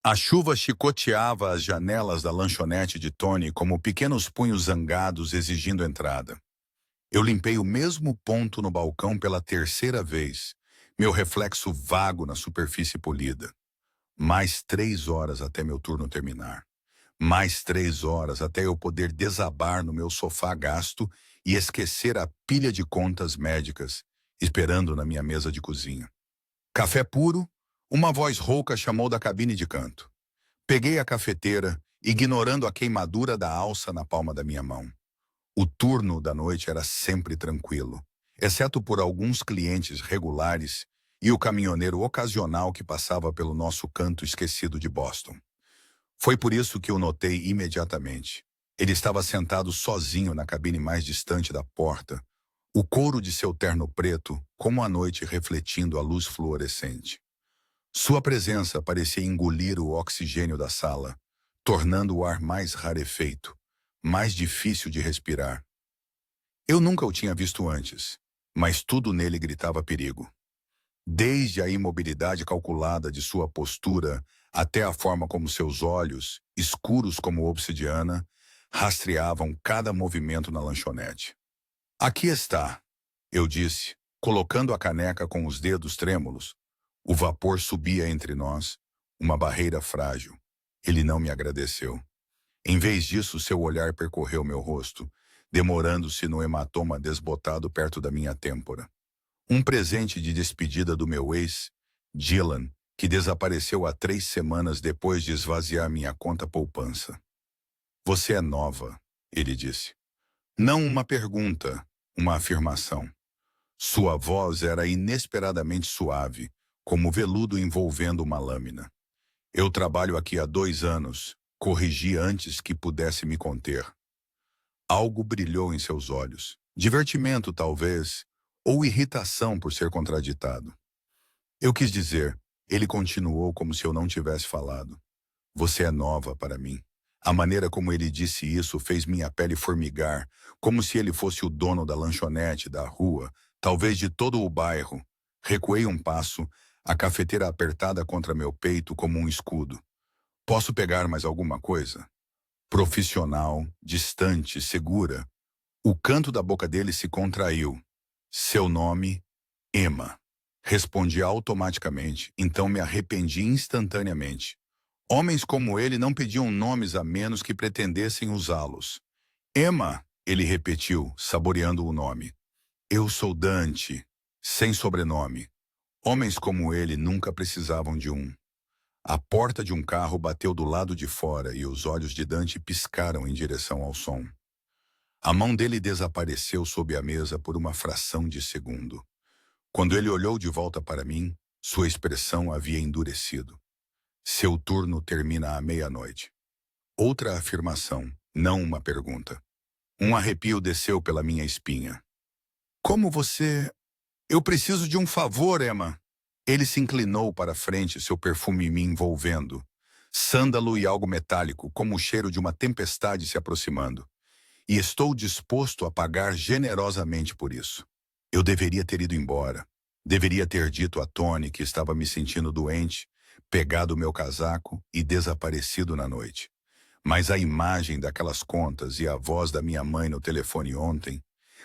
A chuva chicoteava as janelas da lanchonete de Tony como pequenos punhos zangados exigindo entrada. Eu limpei o mesmo ponto no balcão pela terceira vez, meu reflexo vago na superfície polida. Mais 3 horas até meu turno terminar. Mais 3 horas até eu poder desabar no meu sofá gasto e esquecer a pilha de contas médicas, esperando na minha mesa de cozinha. Café puro, uma voz rouca chamou da cabine de canto. Peguei a cafeteira, ignorando a queimadura da alça na palma da minha mão. O turno da noite era sempre tranquilo, exceto por alguns clientes regulares e o caminhoneiro ocasional que passava pelo nosso canto esquecido de Boston. Foi por isso que eu notei imediatamente. Ele estava sentado sozinho na cabine mais distante da porta, o couro de seu terno preto, como a noite refletindo a luz fluorescente. Sua presença parecia engolir o oxigênio da sala, tornando o ar mais rarefeito, mais difícil de respirar. Eu nunca o tinha visto antes, mas tudo nele gritava perigo. Desde a imobilidade calculada de sua postura até a forma como seus olhos, escuros como obsidiana, rastreavam cada movimento na lanchonete. Aqui está, eu disse, colocando a caneca com os dedos trêmulos. O vapor subia entre nós, uma barreira frágil. Ele não me agradeceu. Em vez disso, seu olhar percorreu meu rosto, demorando-se no hematoma desbotado perto da minha têmpora. Um presente de despedida do meu ex, Dylan, que desapareceu há 3 semanas depois de esvaziar minha conta poupança. Você é nova, ele disse. Não uma pergunta, uma afirmação. Sua voz era inesperadamente suave, como veludo envolvendo uma lâmina. Eu trabalho aqui há 2 anos, corrigi antes que pudesse me conter. Algo brilhou em seus olhos. Divertimento, talvez, ou irritação por ser contraditado. Eu quis dizer, ele continuou como se eu não tivesse falado. Você é nova para mim. A maneira como ele disse isso fez minha pele formigar, como se ele fosse o dono da lanchonete, da rua, talvez de todo o bairro. Recuei um passo, a cafeteira apertada contra meu peito como um escudo. Posso pegar mais alguma coisa? Profissional, distante, segura. O canto da boca dele se contraiu. Seu nome, Emma. Respondi automaticamente, então me arrependi instantaneamente. Homens como ele não pediam nomes a menos que pretendessem usá-los. Emma, ele repetiu, saboreando o nome. Eu sou Dante, sem sobrenome. Homens como ele nunca precisavam de um. A porta de um carro bateu do lado de fora e os olhos de Dante piscaram em direção ao som. A mão dele desapareceu sob a mesa por uma fração de segundo. Quando ele olhou de volta para mim, sua expressão havia endurecido. Seu turno termina à meia-noite. Outra afirmação, não uma pergunta. Um arrepio desceu pela minha espinha. Como você... Eu preciso de um favor, Emma. Ele se inclinou para a frente, seu perfume me envolvendo. Sândalo e algo metálico, como o cheiro de uma tempestade se aproximando. E estou disposto a pagar generosamente por isso. Eu deveria ter ido embora. Deveria ter dito a Tony que estava me sentindo doente, pegado meu casaco e desaparecido na noite. Mas a imagem daquelas contas e a voz da minha mãe no telefone ontem,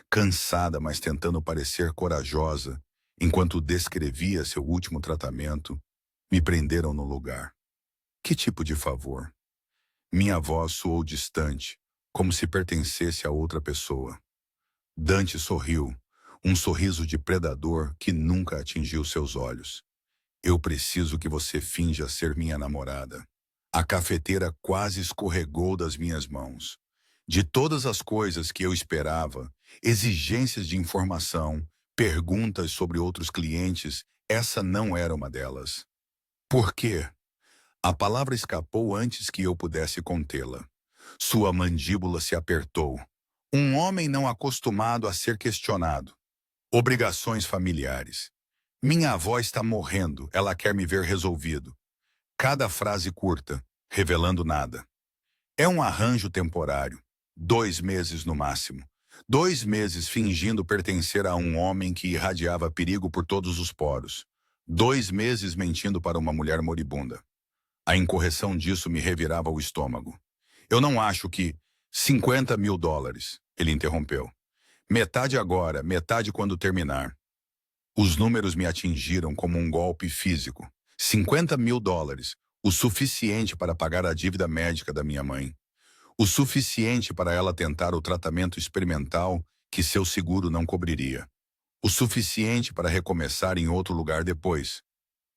cansada, mas tentando parecer corajosa, enquanto descrevia seu último tratamento, me prenderam no lugar. Que tipo de favor? Minha voz soou distante, como se pertencesse a outra pessoa. Dante sorriu, um sorriso de predador que nunca atingiu seus olhos. Eu preciso que você finja ser minha namorada. A cafeteira quase escorregou das minhas mãos. De todas as coisas que eu esperava, exigências de informação, perguntas sobre outros clientes, essa não era uma delas. Por quê? A palavra escapou antes que eu pudesse contê-la. Sua mandíbula se apertou. Um homem não acostumado a ser questionado. Obrigações familiares. Minha avó está morrendo, ela quer me ver resolvido. Cada frase curta, revelando nada. É um arranjo temporário. 2 meses no máximo. 2 meses fingindo pertencer a um homem que irradiava perigo por todos os poros. 2 meses mentindo para uma mulher moribunda. A incorreção disso me revirava o estômago. Eu não acho que... 50 mil dólares, ele interrompeu. Metade agora, metade quando terminar. Os números me atingiram como um golpe físico. 50 mil dólares, o suficiente para pagar a dívida médica da minha mãe. O suficiente para ela tentar o tratamento experimental que seu seguro não cobriria. O suficiente para recomeçar em outro lugar depois.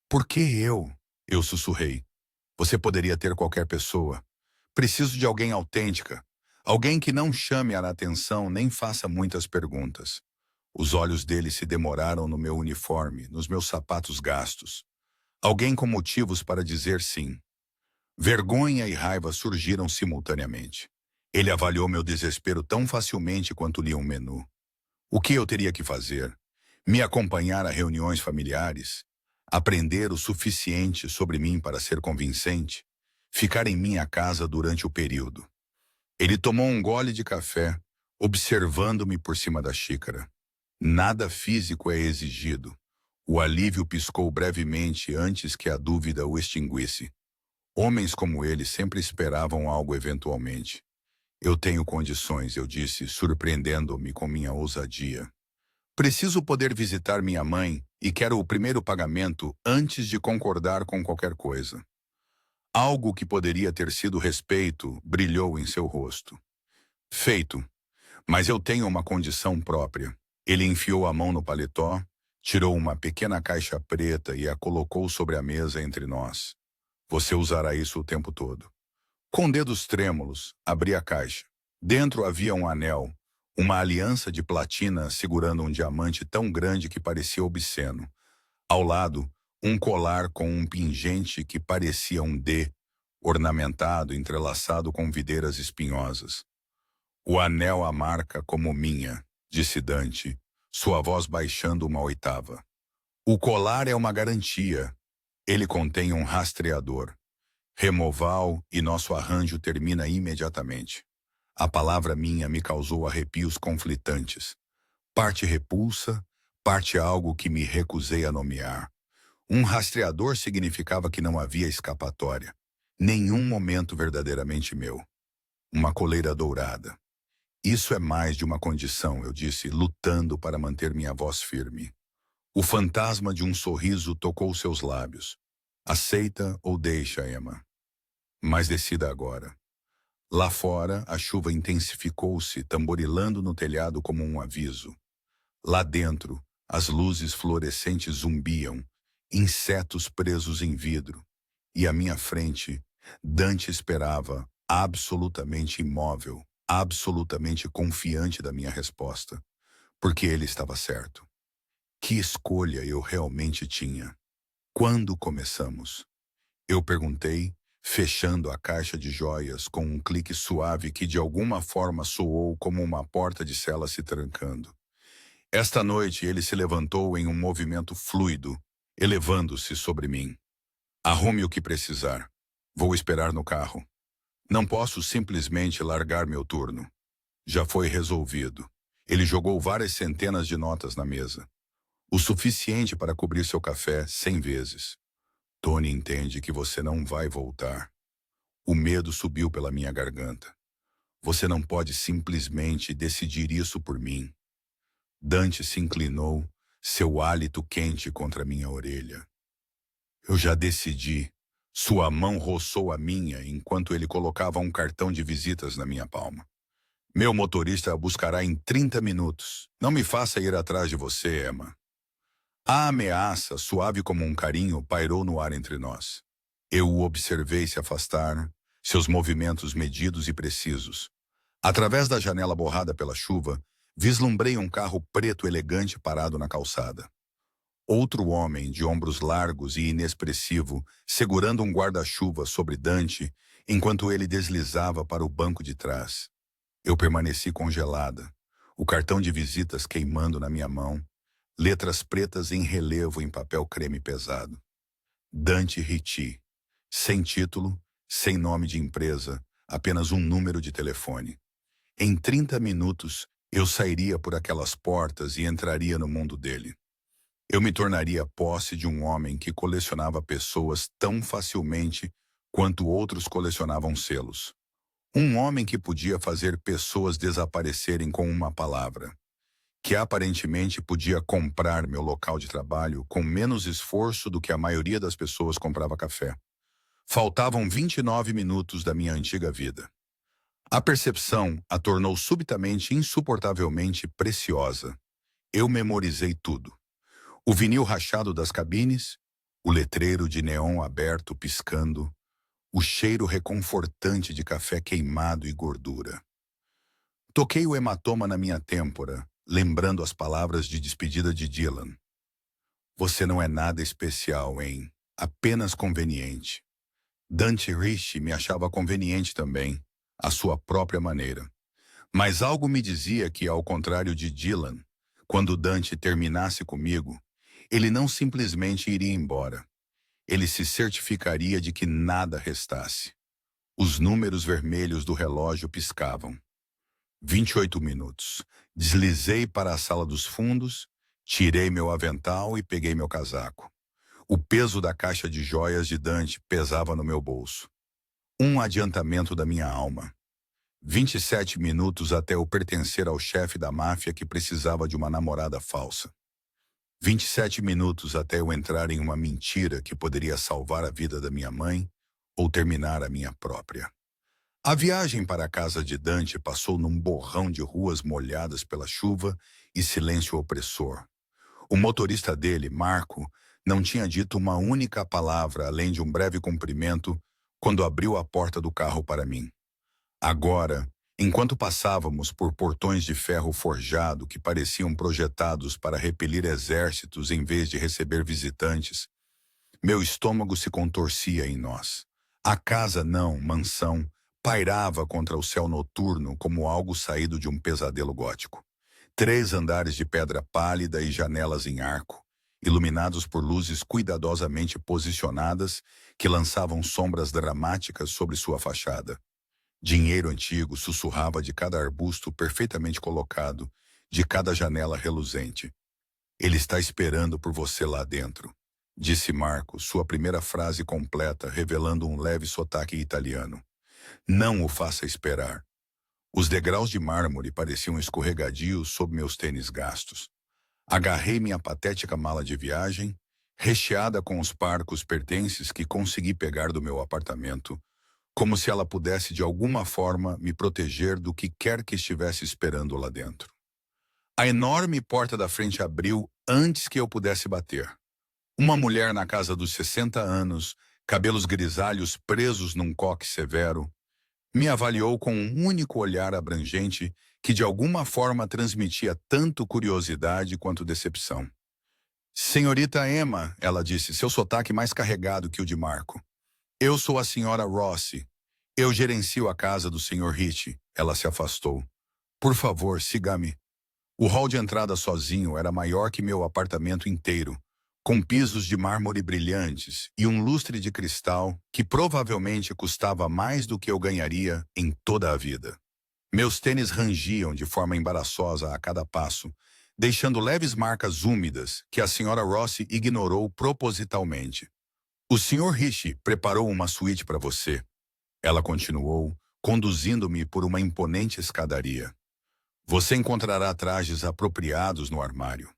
Por que eu? Eu sussurrei. Você poderia ter qualquer pessoa. Preciso de alguém autêntica. Alguém que não chame a atenção nem faça muitas perguntas. Os olhos dele se demoraram no meu uniforme, nos meus sapatos gastos. Alguém com motivos para dizer sim. Vergonha e raiva surgiram simultaneamente. Ele avaliou meu desespero tão facilmente quanto lia um menu. O que eu teria que fazer? Me acompanhar a reuniões familiares? Aprender o suficiente sobre mim para ser convincente? Ficar em minha casa durante o período? Ele tomou um gole de café, observando-me por cima da xícara. Nada físico é exigido. O alívio piscou brevemente antes que a dúvida o extinguisse. Homens como ele sempre esperavam algo eventualmente. Eu tenho condições, eu disse, surpreendendo-me com minha ousadia. Preciso poder visitar minha mãe e quero o primeiro pagamento antes de concordar com qualquer coisa. Algo que poderia ter sido respeito brilhou em seu rosto. Feito. Mas eu tenho uma condição própria. Ele enfiou a mão no paletó, tirou uma pequena caixa preta e a colocou sobre a mesa entre nós. Você usará isso o tempo todo. Com dedos trêmulos, abri a caixa. Dentro havia um anel, uma aliança de platina segurando um diamante tão grande que parecia obsceno. Ao lado, um colar com um pingente que parecia um D, ornamentado, entrelaçado com videiras espinhosas. O anel a marca como minha, disse Dante, sua voz baixando uma oitava. O colar é uma garantia. Ele contém um rastreador. Removal e nosso arranjo termina imediatamente. A palavra minha me causou arrepios conflitantes. Parte repulsa, parte algo que me recusei a nomear. Um rastreador significava que não havia escapatória. Nenhum momento verdadeiramente meu. Uma coleira dourada. Isso é mais de uma condição, eu disse, lutando para manter minha voz firme. O fantasma de um sorriso tocou seus lábios. Aceita ou deixa, Emma. Mas decida agora. Lá fora, a chuva intensificou-se, tamborilando no telhado como um aviso. Lá dentro, as luzes fluorescentes zumbiam, insetos presos em vidro. E à minha frente, Dante esperava, absolutamente imóvel, absolutamente confiante da minha resposta, porque ele estava certo. Que escolha eu realmente tinha? Quando começamos? Eu perguntei, fechando a caixa de joias com um clique suave que de alguma forma soou como uma porta de cela se trancando. Esta noite ele se levantou em um movimento fluido, elevando-se sobre mim. Arrume o que precisar. Vou esperar no carro. Não posso simplesmente largar meu turno. Já foi resolvido. Ele jogou várias centenas de notas na mesa. O suficiente para cobrir seu café 100 vezes. Tony entende que você não vai voltar. O medo subiu pela minha garganta. Você não pode simplesmente decidir isso por mim. Dante se inclinou, seu hálito quente contra minha orelha. Eu já decidi. Sua mão roçou a minha enquanto ele colocava um cartão de visitas na minha palma. Meu motorista a buscará em 30 minutos. Não me faça ir atrás de você, Emma. A ameaça, suave como um carinho, pairou no ar entre nós. Eu o observei se afastar, seus movimentos medidos e precisos. Através da janela borrada pela chuva, vislumbrei um carro preto elegante parado na calçada. Outro homem, de ombros largos e inexpressivo, segurando um guarda-chuva sobre Dante, enquanto ele deslizava para o banco de trás. Eu permaneci congelada, o cartão de visitas queimando na minha mão, letras pretas em relevo em papel creme pesado. Dante Ricci. Sem título, sem nome de empresa, apenas um número de telefone. Em 30 minutos, eu sairia por aquelas portas e entraria no mundo dele. Eu me tornaria posse de um homem que colecionava pessoas tão facilmente enquanto outros colecionavam selos. Um homem que podia fazer pessoas desaparecerem com uma palavra, que aparentemente podia comprar meu local de trabalho com menos esforço do que a maioria das pessoas comprava café. Faltavam 29 minutos da minha antiga vida. A percepção a tornou subitamente insuportavelmente preciosa. Eu memorizei tudo. O vinil rachado das cabines, o letreiro de neon aberto piscando, o cheiro reconfortante de café queimado e gordura. Toquei o hematoma na minha têmpora, lembrando as palavras de despedida de Dylan. Você não é nada especial, hein? Apenas conveniente. Dante Ricci me achava conveniente também, à sua própria maneira. Mas algo me dizia que, ao contrário de Dylan, quando Dante terminasse comigo, ele não simplesmente iria embora. Ele se certificaria de que nada restasse. Os números vermelhos do relógio piscavam. 28 minutos. Deslizei para a sala dos fundos, tirei meu avental e peguei meu casaco. O peso da caixa de joias de Dante pesava no meu bolso. Um adiantamento da minha alma. 27 minutos até eu pertencer ao chefe da máfia que precisava de uma namorada falsa. 27 minutos até eu entrar em uma mentira que poderia salvar a vida da minha mãe ou terminar a minha própria. A viagem para a casa de Dante passou num borrão de ruas molhadas pela chuva e silêncio opressor. O motorista dele, Marco, não tinha dito uma única palavra além de um breve cumprimento quando abriu a porta do carro para mim. Agora, enquanto passávamos por portões de ferro forjado que pareciam projetados para repelir exércitos em vez de receber visitantes, meu estômago se contorcia em nós. A casa não, mansão, pairava contra o céu noturno como algo saído de um pesadelo gótico. 3 andares de pedra pálida e janelas em arco, iluminados por luzes cuidadosamente posicionadas que lançavam sombras dramáticas sobre sua fachada. Dinheiro antigo sussurrava de cada arbusto perfeitamente colocado, de cada janela reluzente. Ele está esperando por você lá dentro, disse Marco, sua primeira frase completa, revelando um leve sotaque italiano. Não o faça esperar. Os degraus de mármore pareciam escorregadios sob meus tênis gastos. Agarrei minha patética mala de viagem, recheada com os parcos pertences que consegui pegar do meu apartamento, como se ela pudesse de alguma forma me proteger do que quer que estivesse esperando lá dentro. A enorme porta da frente abriu antes que eu pudesse bater. Uma mulher na casa dos 60 anos, cabelos grisalhos presos num coque severo, me avaliou com um único olhar abrangente que de alguma forma transmitia tanto curiosidade quanto decepção. Senhorita Emma, ela disse, seu sotaque mais carregado que o de Marco. Eu sou a senhora Rossi. Eu gerencio a casa do Sr. Ricci. Ela se afastou. Por favor, siga-me. O hall de entrada sozinho era maior que meu apartamento inteiro, com pisos de mármore brilhantes e um lustre de cristal que provavelmente custava mais do que eu ganharia em toda a vida. Meus tênis rangiam de forma embaraçosa a cada passo, deixando leves marcas úmidas que a senhora Rossi ignorou propositalmente. O Sr. Ricci preparou uma suíte para você. Ela continuou, conduzindo-me por uma imponente escadaria. Você encontrará trajes apropriados no armário.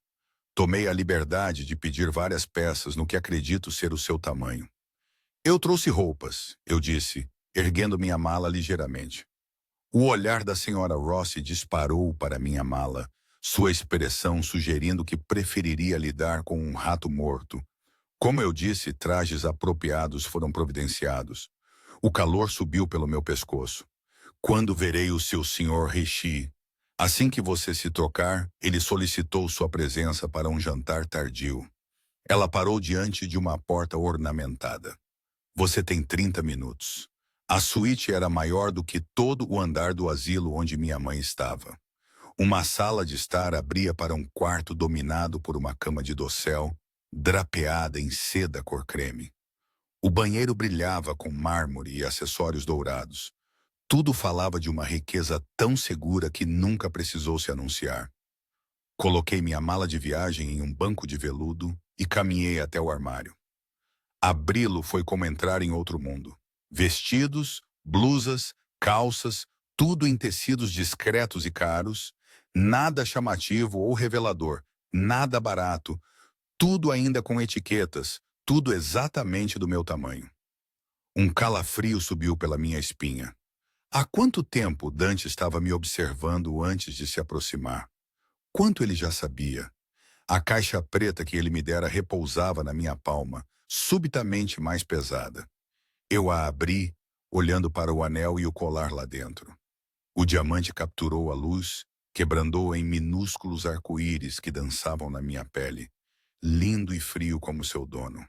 Tomei a liberdade de pedir várias peças no que acredito ser o seu tamanho. Eu trouxe roupas, eu disse, erguendo minha mala ligeiramente. O olhar da senhora Rossi disparou para minha mala, sua expressão sugerindo que preferiria lidar com um rato morto. Como eu disse, trajes apropriados foram providenciados. O calor subiu pelo meu pescoço. Quando verei o seu senhor Ricci? Assim que você se trocar, ele solicitou sua presença para um jantar tardio. Ela parou diante de uma porta ornamentada. Você tem 30 minutos. A suíte era maior do que todo o andar do asilo onde minha mãe estava. Uma sala de estar abria para um quarto dominado por uma cama de dossel, drapeada em seda cor creme. O banheiro brilhava com mármore e acessórios dourados. Tudo falava de uma riqueza tão segura que nunca precisou se anunciar. Coloquei minha mala de viagem em um banco de veludo e caminhei até o armário. Abri-lo foi como entrar em outro mundo. Vestidos, blusas, calças, tudo em tecidos discretos e caros, nada chamativo ou revelador, nada barato, tudo ainda com etiquetas, tudo exatamente do meu tamanho. Um calafrio subiu pela minha espinha. Há quanto tempo Dante estava me observando antes de se aproximar? Quanto ele já sabia? A caixa preta que ele me dera repousava na minha palma, subitamente mais pesada. Eu a abri, olhando para o anel e o colar lá dentro. O diamante capturou a luz, quebrando em minúsculos arco-íris que dançavam na minha pele, lindo e frio como seu dono.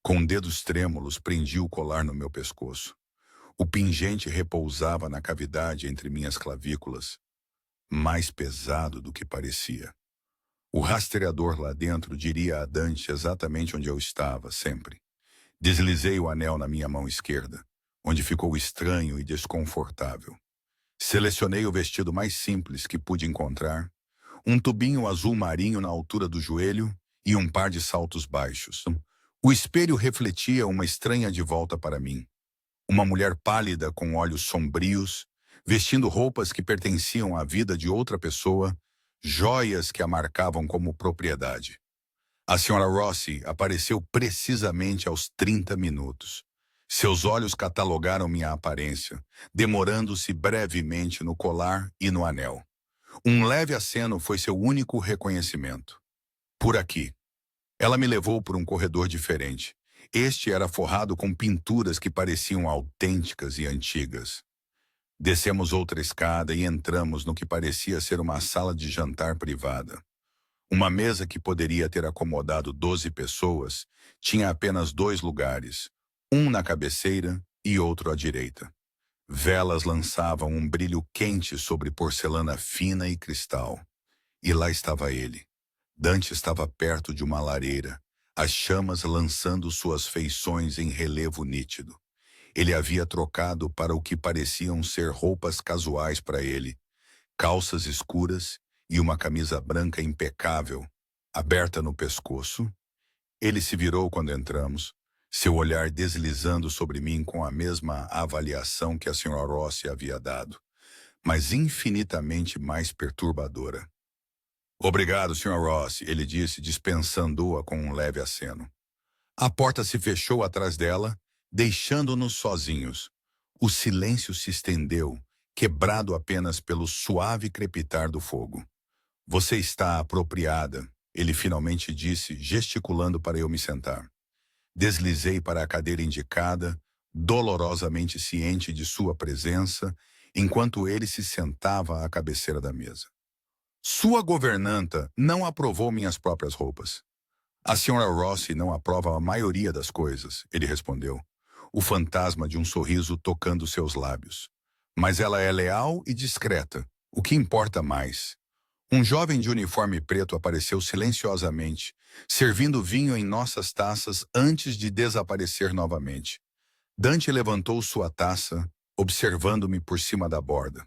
Com dedos trêmulos, prendi o colar no meu pescoço. O pingente repousava na cavidade entre minhas clavículas, mais pesado do que parecia. O rastreador lá dentro diria a Dante exatamente onde eu estava, sempre. Deslizei o anel na minha mão esquerda, onde ficou estranho e desconfortável. Selecionei o vestido mais simples que pude encontrar, um tubinho azul marinho na altura do joelho e um par de saltos baixos. O espelho refletia uma estranha de volta para mim. Uma mulher pálida com olhos sombrios, vestindo roupas que pertenciam à vida de outra pessoa, joias que a marcavam como propriedade. A senhora Rossi apareceu precisamente aos 30 minutos. Seus olhos catalogaram minha aparência, demorando-se brevemente no colar e no anel. Um leve aceno foi seu único reconhecimento. Por aqui. Ela me levou por um corredor diferente. Este era forrado com pinturas que pareciam autênticas e antigas. Descemos outra escada e entramos no que parecia ser uma sala de jantar privada. Uma mesa que poderia ter acomodado 12 pessoas tinha apenas 2 lugares, um na cabeceira e outro à direita. Velas lançavam um brilho quente sobre porcelana fina e cristal. E lá estava ele. Dante estava perto de uma lareira, as chamas lançando suas feições em relevo nítido. Ele havia trocado para o que pareciam ser roupas casuais para ele, calças escuras e uma camisa branca impecável, aberta no pescoço. Ele se virou quando entramos, seu olhar deslizando sobre mim com a mesma avaliação que a Sra. Rossi havia dado, mas infinitamente mais perturbadora. Obrigado, Sra. Rossi, ele disse, dispensando-a com um leve aceno. A porta se fechou atrás dela, deixando-nos sozinhos. O silêncio se estendeu, quebrado apenas pelo suave crepitar do fogo. Você está apropriada, ele finalmente disse, gesticulando para eu me sentar. Deslizei para a cadeira indicada, dolorosamente ciente de sua presença, enquanto ele se sentava à cabeceira da mesa. Sua governanta não aprovou minhas próprias roupas. A senhora Rossi não aprova a maioria das coisas, ele respondeu, o fantasma de um sorriso tocando seus lábios. Mas ela é leal e discreta, o que importa mais. Um jovem de uniforme preto apareceu silenciosamente, servindo vinho em nossas taças antes de desaparecer novamente. Dante levantou sua taça, observando-me por cima da borda.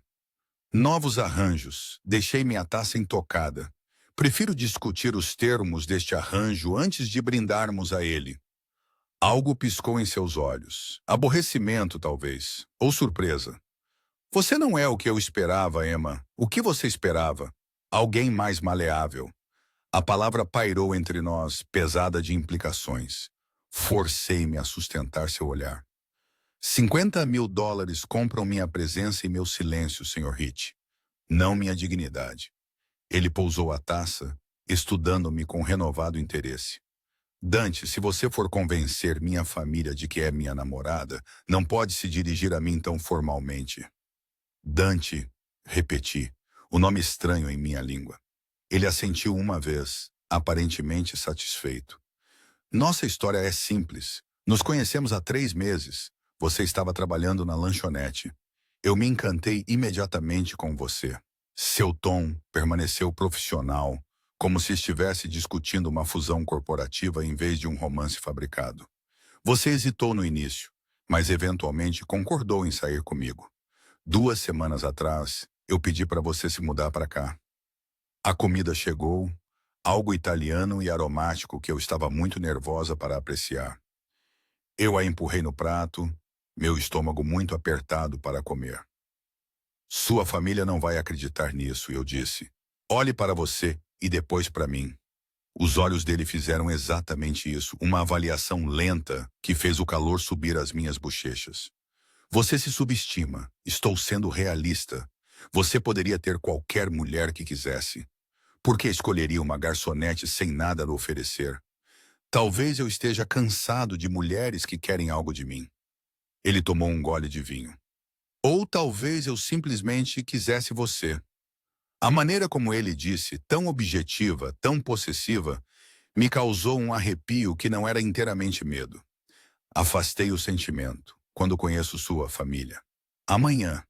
Novos arranjos. Deixei minha taça intocada. Prefiro discutir os termos deste arranjo antes de brindarmos a ele. Algo piscou em seus olhos. Aborrecimento, talvez. Ou surpresa. Você não é o que eu esperava, Emma. O que você esperava? Alguém mais maleável. A palavra pairou entre nós, pesada de implicações. Forcei-me a sustentar seu olhar. $50.000 compram minha presença e meu silêncio, Sr. Hitch. Não minha dignidade. Ele pousou a taça, estudando-me com renovado interesse. Dante, se você for convencer minha família de que é minha namorada, não pode se dirigir a mim tão formalmente. Dante, repeti, o nome estranho em minha língua. Ele assentiu uma vez, aparentemente satisfeito. Nossa história é simples. Nos conhecemos há 3 meses. Você estava trabalhando na lanchonete. Eu me encantei imediatamente com você. Seu tom permaneceu profissional, como se estivesse discutindo uma fusão corporativa em vez de um romance fabricado. Você hesitou no início, mas eventualmente concordou em sair comigo. 2 semanas atrás, eu pedi para você se mudar para cá. A comida chegou, algo italiano e aromático que eu estava muito nervosa para apreciar. Eu a empurrei no prato, meu estômago muito apertado para comer. Sua família não vai acreditar nisso, eu disse. Olhe para você e depois para mim. Os olhos dele fizeram exatamente isso, uma avaliação lenta que fez o calor subir às minhas bochechas. Você se subestima. Estou sendo realista. Você poderia ter qualquer mulher que quisesse. Por que escolheria uma garçonete sem nada a oferecer? Talvez eu esteja cansado de mulheres que querem algo de mim. Ele tomou um gole de vinho. Ou talvez eu simplesmente quisesse você. A maneira como ele disse, tão objetiva, tão possessiva, me causou um arrepio que não era inteiramente medo. Afastei o sentimento, quando conheço sua família. Amanhã,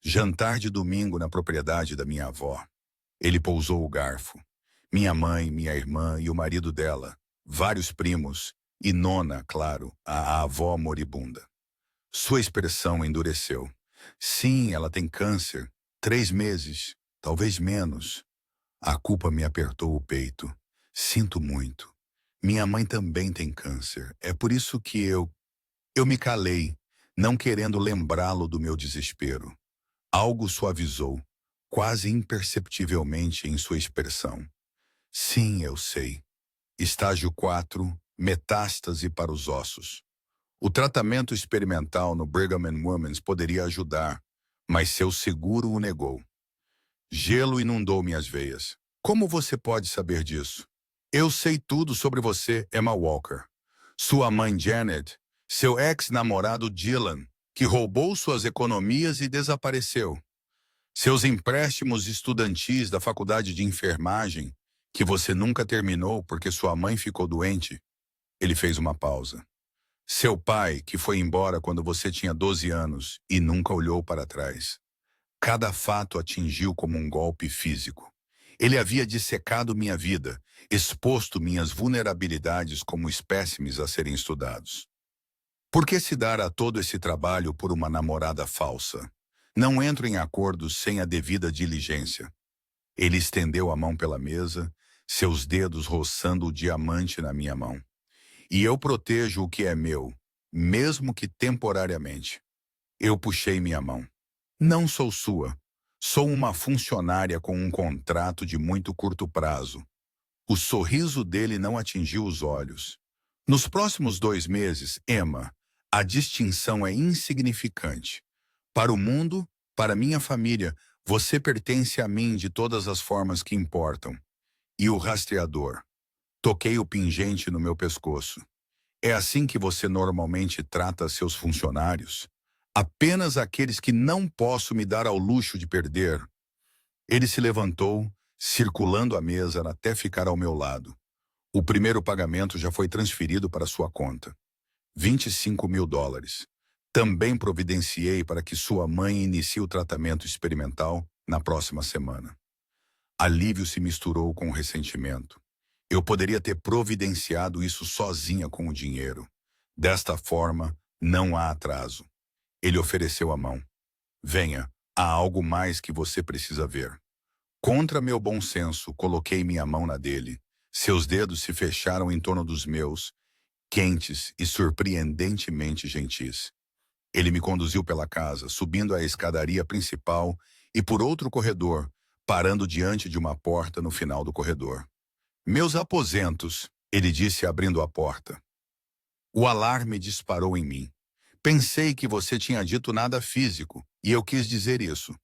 jantar de domingo na propriedade da minha avó. Ele pousou o garfo. Minha mãe, minha irmã e o marido dela, vários primos, e Nona, claro, a avó moribunda. Sua expressão endureceu. Sim, ela tem câncer. 3 meses, talvez menos. A culpa me apertou o peito. Sinto muito. Minha mãe também tem câncer. É por isso que eu me calei, não querendo lembrá-lo do meu desespero. Algo suavizou, quase imperceptivelmente em sua expressão. Sim, eu sei. Estágio 4, metástase para os ossos. O tratamento experimental no Brigham and Women's poderia ajudar, mas seu seguro o negou. Gelo inundou minhas veias. Como você pode saber disso? Eu sei tudo sobre você, Emma Walker. Sua mãe Janet, seu ex-namorado Dylan, que roubou suas economias e desapareceu. Seus empréstimos estudantis da faculdade de enfermagem, que você nunca terminou porque sua mãe ficou doente. Ele fez uma pausa. Seu pai, que foi embora quando você tinha 12 anos e nunca olhou para trás. Cada fato atingiu como um golpe físico. Ele havia dissecado minha vida, exposto minhas vulnerabilidades como espécimes a serem estudados. Por que se dar a todo esse trabalho por uma namorada falsa? Não entro em acordos sem a devida diligência. Ele estendeu a mão pela mesa, seus dedos roçando o diamante na minha mão. E eu protejo o que é meu, mesmo que temporariamente. Eu puxei minha mão. Não sou sua. Sou uma funcionária com um contrato de muito curto prazo. O sorriso dele não atingiu os olhos. Nos próximos 2 meses, Emma, a distinção é insignificante. Para o mundo, para minha família, você pertence a mim de todas as formas que importam. E o rastreador. Toquei o pingente no meu pescoço. É assim que você normalmente trata seus funcionários? Apenas aqueles que não posso me dar ao luxo de perder. Ele se levantou, circulando a mesa até ficar ao meu lado. O primeiro pagamento já foi transferido para sua conta. $25.000. Também providenciei para que sua mãe inicie o tratamento experimental na próxima semana. Alívio se misturou com ressentimento. Eu poderia ter providenciado isso sozinha com o dinheiro. Desta forma, não há atraso. Ele ofereceu a mão. Venha, há algo mais que você precisa ver. Contra meu bom senso, coloquei minha mão na dele. Seus dedos se fecharam em torno dos meus, quentes e surpreendentemente gentis. Ele me conduziu pela casa, subindo a escadaria principal e por outro corredor, parando diante de uma porta no final do corredor. Meus aposentos, ele disse abrindo a porta. O alarme disparou em mim. Pensei que você tinha dito nada físico, e eu quis dizer isso.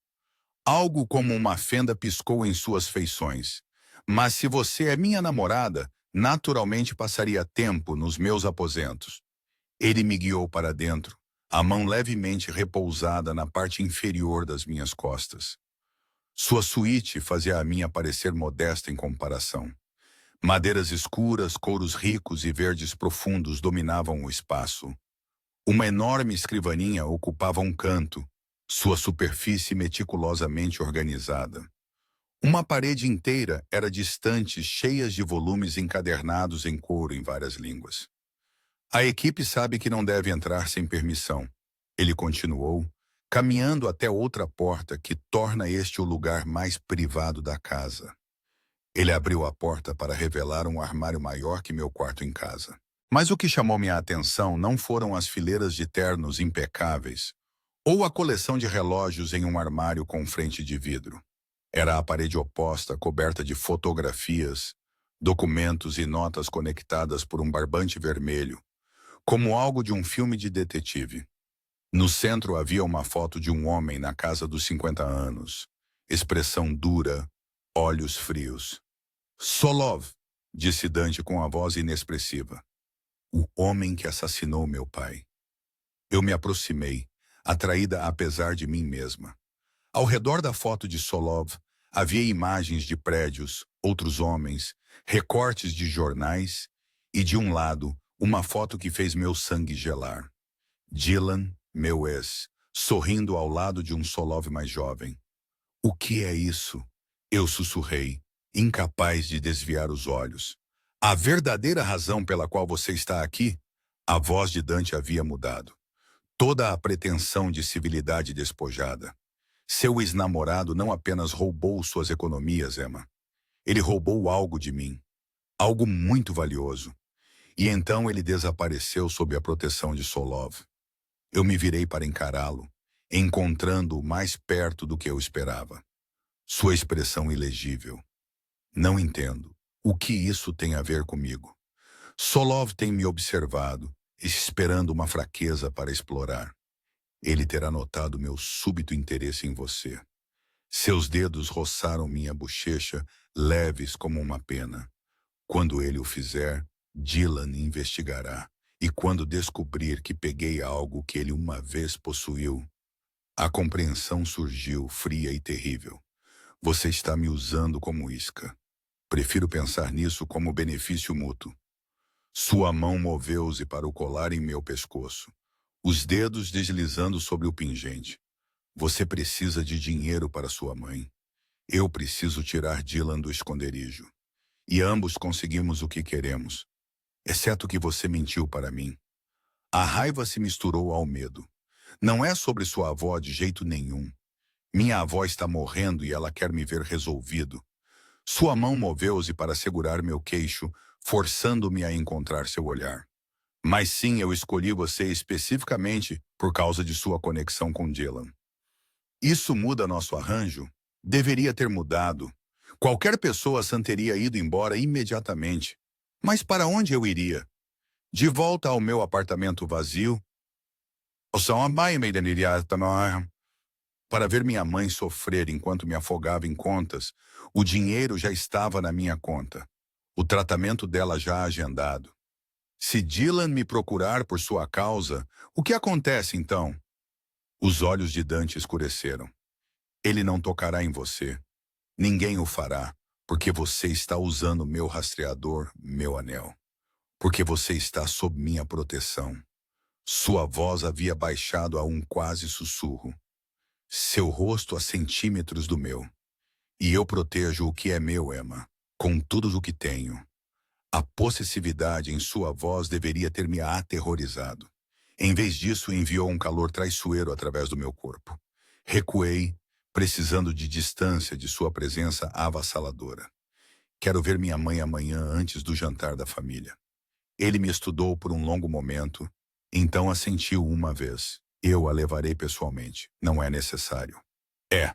Algo como uma fenda piscou em suas feições. Mas se você é minha namorada, naturalmente passaria tempo nos meus aposentos. Ele me guiou para dentro, a mão levemente repousada na parte inferior das minhas costas. Sua suíte fazia a minha parecer modesta em comparação. Madeiras escuras, couros ricos e verdes profundos dominavam o espaço. Uma enorme escrivaninha ocupava um canto, sua superfície meticulosamente organizada. Uma parede inteira era de estantes cheias de volumes encadernados em couro em várias línguas. A equipe sabe que não deve entrar sem permissão. Ele continuou, caminhando até outra porta que torna este o lugar mais privado da casa. Ele abriu a porta para revelar um armário maior que meu quarto em casa. Mas o que chamou minha atenção não foram as fileiras de ternos impecáveis ou a coleção de relógios em um armário com frente de vidro. Era a parede oposta, coberta de fotografias, documentos e notas conectadas por um barbante vermelho, como algo de um filme de detetive. No centro havia uma foto de um homem na casa dos 50 anos, expressão dura, olhos frios. Solov, disse Dante com a voz inexpressiva. O homem que assassinou meu pai. Eu me aproximei, atraída apesar de mim mesma. Ao redor da foto de Solov, havia imagens de prédios, outros homens, recortes de jornais e, de um lado, uma foto que fez meu sangue gelar. Dylan, meu ex, sorrindo ao lado de um Solov mais jovem. O que é isso? Eu sussurrei, incapaz de desviar os olhos. A verdadeira razão pela qual você está aqui? A voz de Dante havia mudado. Toda a pretensão de civilidade despojada. Seu ex-namorado não apenas roubou suas economias, Emma. Ele roubou algo de mim. Algo muito valioso. E então ele desapareceu sob a proteção de Solov. Eu me virei para encará-lo, encontrando-o mais perto do que eu esperava. Sua expressão ilegível. Não entendo. O que isso tem a ver comigo? Solov tem me observado, esperando uma fraqueza para explorar. Ele terá notado meu súbito interesse em você. Seus dedos roçaram minha bochecha, leves como uma pena. Quando ele o fizer, Dylan investigará. E quando descobrir que peguei algo que ele uma vez possuiu, a compreensão surgiu, fria e terrível. Você está me usando como isca. Prefiro pensar nisso como benefício mútuo. Sua mão moveu-se para o colar em meu pescoço, os dedos deslizando sobre o pingente. Você precisa de dinheiro para sua mãe. Eu preciso tirar Dylan do esconderijo. E ambos conseguimos o que queremos, exceto que você mentiu para mim. A raiva se misturou ao medo. Não é sobre sua avó de jeito nenhum. Minha avó está morrendo e ela quer me ver resolvido. Sua mão moveu-se para segurar meu queixo, forçando-me a encontrar seu olhar. Mas sim, eu escolhi você especificamente por causa de sua conexão com Dylan. Isso muda nosso arranjo? Deveria ter mudado. Qualquer pessoa teria ido embora imediatamente. Mas para onde eu iria? De volta ao meu apartamento vazio? Para ver minha mãe sofrer enquanto me afogava em contas, o dinheiro já estava na minha conta. O tratamento dela já agendado. Se Dylan me procurar por sua causa, o que acontece então? Os olhos de Dante escureceram. Ele não tocará em você. Ninguém o fará, porque você está usando meu rastreador, meu anel. Porque você está sob minha proteção. Sua voz havia baixado a um quase sussurro. Seu rosto a centímetros do meu. E eu protejo o que é meu, Emma, com tudo o que tenho. A possessividade em sua voz deveria ter me aterrorizado. Em vez disso, enviou um calor traiçoeiro através do meu corpo. Recuei, precisando de distância de sua presença avassaladora. Quero ver minha mãe amanhã antes do jantar da família. Ele me estudou por um longo momento, então assentiu uma vez. Eu a levarei pessoalmente. Não é necessário. É.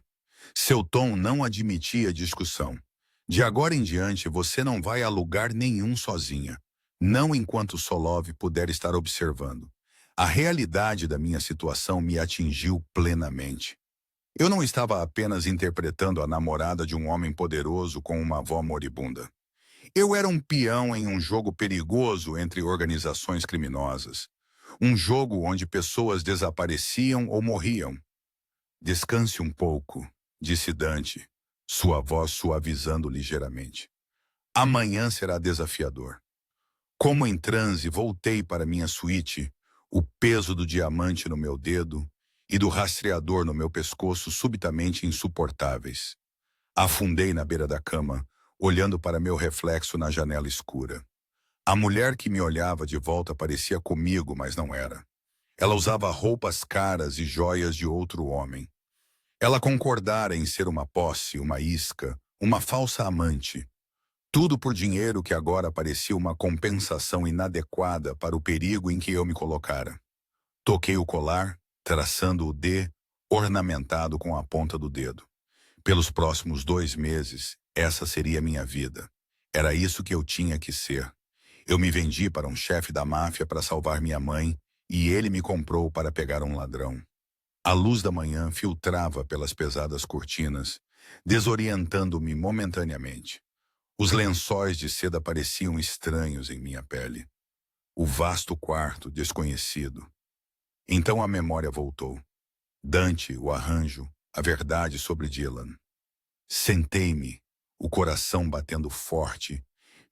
Seu tom não admitia discussão. De agora em diante, você não vai a lugar nenhum sozinha. Não enquanto Solov puder estar observando. A realidade da minha situação me atingiu plenamente. Eu não estava apenas interpretando a namorada de um homem poderoso com uma avó moribunda. Eu era um peão em um jogo perigoso entre organizações criminosas. Um jogo onde pessoas desapareciam ou morriam. Descanse um pouco, disse Dante, sua voz suavizando ligeiramente. Amanhã será desafiador. Como em transe, voltei para minha suíte, o peso do diamante no meu dedo e do rastreador no meu pescoço subitamente insuportáveis. Afundei na beira da cama, olhando para meu reflexo na janela escura. A mulher que me olhava de volta parecia comigo, mas não era. Ela usava roupas caras e joias de outro homem. Ela concordara em ser uma posse, uma isca, uma falsa amante. Tudo por dinheiro que agora parecia uma compensação inadequada para o perigo em que eu me colocara. Toquei o colar, traçando o D ornamentado com a ponta do dedo. Pelos próximos 2 meses, essa seria minha vida. Era isso que eu tinha que ser. Eu me vendi para um chefe da máfia para salvar minha mãe e ele me comprou para pegar um ladrão. A luz da manhã filtrava pelas pesadas cortinas, desorientando-me momentaneamente. Os lençóis de seda pareciam estranhos em minha pele. O vasto quarto desconhecido. Então a memória voltou. Dante, o arranjo, a verdade sobre Dylan. Sentei-me, o coração batendo forte,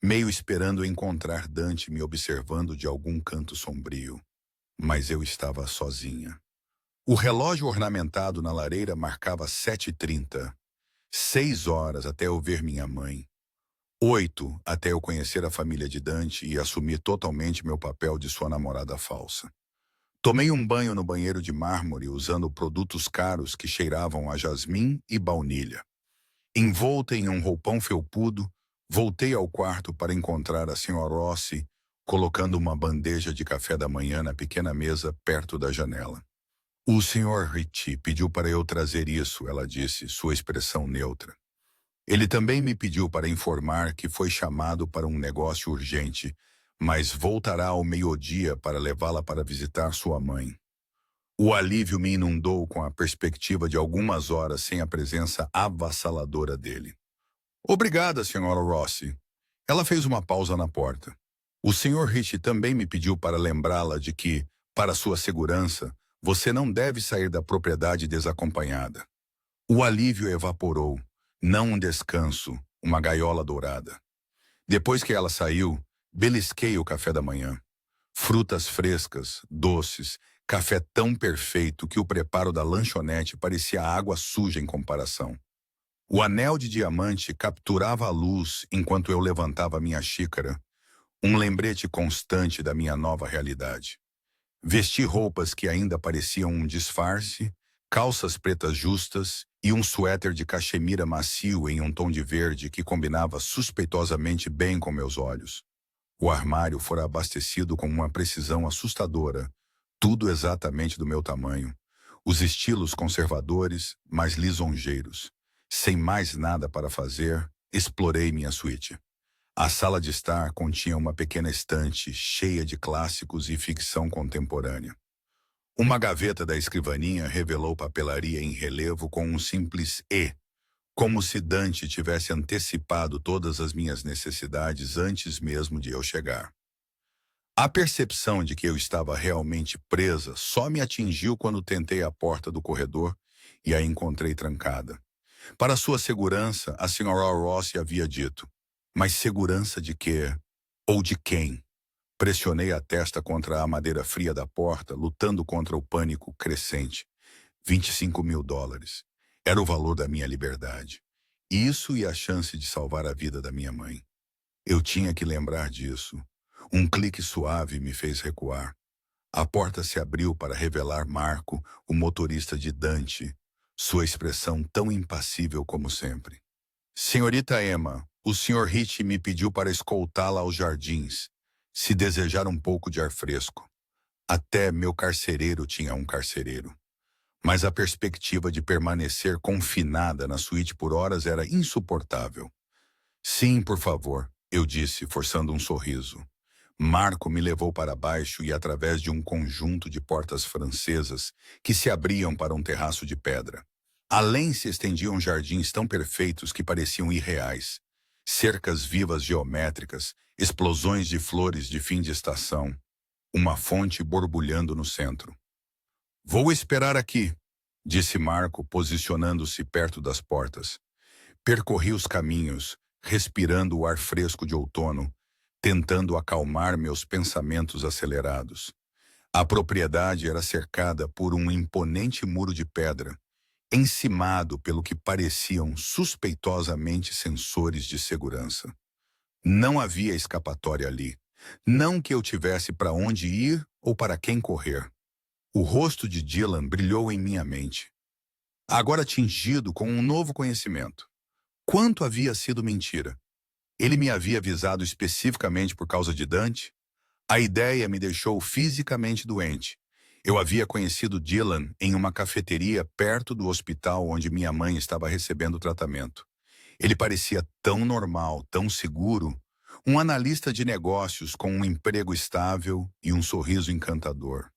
meio esperando encontrar Dante me observando de algum canto sombrio. Mas eu estava sozinha. O relógio ornamentado na lareira marcava 7h30. 6 horas até eu ver minha mãe. 8 até eu conhecer a família de Dante e assumir totalmente meu papel de sua namorada falsa. Tomei um banho no banheiro de mármore usando produtos caros que cheiravam a jasmim e baunilha. Envolta em um roupão felpudo, voltei ao quarto para encontrar a Sra. Rossi colocando uma bandeja de café da manhã na pequena mesa perto da janela. O Sr. Ritchie pediu para eu trazer isso, ela disse, sua expressão neutra. Ele também me pediu para informar que foi chamado para um negócio urgente, mas voltará ao meio-dia para levá-la para visitar sua mãe. O alívio me inundou com a perspectiva de algumas horas sem a presença avassaladora dele. Obrigada, Sra. Rossi. Ela fez uma pausa na porta. O Sr. Ritchie também me pediu para lembrá-la de que, para sua segurança, você não deve sair da propriedade desacompanhada. O alívio evaporou, não um descanso, uma gaiola dourada. Depois que ela saiu, belisquei o café da manhã. Frutas frescas, doces, café tão perfeito que o preparo da lanchonete parecia água suja em comparação. O anel de diamante capturava a luz enquanto eu levantava minha xícara, um lembrete constante da minha nova realidade. Vesti roupas que ainda pareciam um disfarce, calças pretas justas e um suéter de cachemira macio em um tom de verde que combinava suspeitosamente bem com meus olhos. O armário fora abastecido com uma precisão assustadora, tudo exatamente do meu tamanho. Os estilos conservadores, mas lisonjeiros. Sem mais nada para fazer, explorei minha suíte. A sala de estar continha uma pequena estante cheia de clássicos e ficção contemporânea. Uma gaveta da escrivaninha revelou papelaria em relevo com um simples E, como se Dante tivesse antecipado todas as minhas necessidades antes mesmo de eu chegar. A percepção de que eu estava realmente presa só me atingiu quando tentei a porta do corredor e a encontrei trancada. Para sua segurança, a Sra. Rossi havia dito, mas segurança de quê? Ou de quem? Pressionei a testa contra a madeira fria da porta, lutando contra o pânico crescente. $25.000. Era o valor da minha liberdade. Isso e a chance de salvar a vida da minha mãe. Eu tinha que lembrar disso. Um clique suave me fez recuar. A porta se abriu para revelar Marco, o motorista de Dante, sua expressão tão impassível como sempre. Senhorita Emma, o Sr. Ritchie me pediu para escoltá-la aos jardins, se desejar um pouco de ar fresco. Até meu carcereiro tinha um carcereiro. Mas a perspectiva de permanecer confinada na suíte por horas era insuportável. Sim, por favor, eu disse, forçando um sorriso. Marco me levou para baixo e através de um conjunto de portas francesas que se abriam para um terraço de pedra. Além se estendiam jardins tão perfeitos que pareciam irreais. Cercas vivas geométricas, explosões de flores de fim de estação. Uma fonte borbulhando no centro. Vou esperar aqui, disse Marco, posicionando-se perto das portas. Percorri os caminhos, respirando o ar fresco de outono, tentando acalmar meus pensamentos acelerados. A propriedade era cercada por um imponente muro de pedra, encimado pelo que pareciam suspeitosamente sensores de segurança. Não havia escapatória ali. Não que eu tivesse para onde ir ou para quem correr. O rosto de Dylan brilhou em minha mente, agora tingido com um novo conhecimento. Quanto havia sido mentira? Ele me havia avisado especificamente por causa de Dante? A ideia me deixou fisicamente doente. Eu havia conhecido Dylan em uma cafeteria perto do hospital onde minha mãe estava recebendo tratamento. Ele parecia tão normal, tão seguro, um analista de negócios com um emprego estável e um sorriso encantador.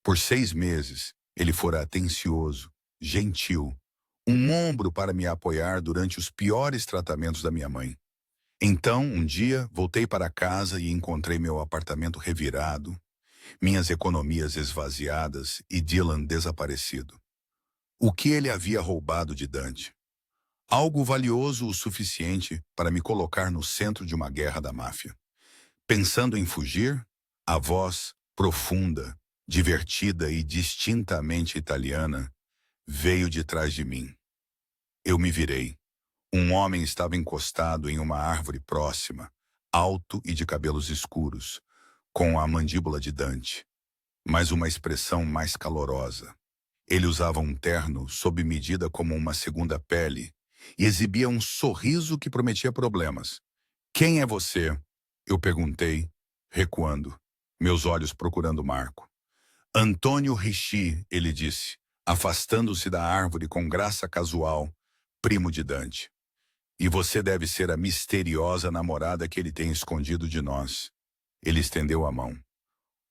Por 6 meses, ele fora atencioso, gentil, um ombro para me apoiar durante os piores tratamentos da minha mãe. Então, um dia, voltei para casa e encontrei meu apartamento revirado, minhas economias esvaziadas e Dylan desaparecido. O que ele havia roubado de Dante? Algo valioso o suficiente para me colocar no centro de uma guerra da máfia. Pensando em fugir, a voz, profunda, divertida e distintamente italiana, veio de trás de mim. Eu me virei. Um homem estava encostado em uma árvore próxima, alto e de cabelos escuros, com a mandíbula de Dante, mas uma expressão mais calorosa. Ele usava um terno sob medida como uma segunda pele e exibia um sorriso que prometia problemas. "Quem é você?" Eu perguntei, recuando, meus olhos procurando Marco. "Antônio Ricci", ele disse, afastando-se da árvore com graça casual, primo de Dante. "E você deve ser a misteriosa namorada que ele tem escondido de nós." Ele estendeu a mão.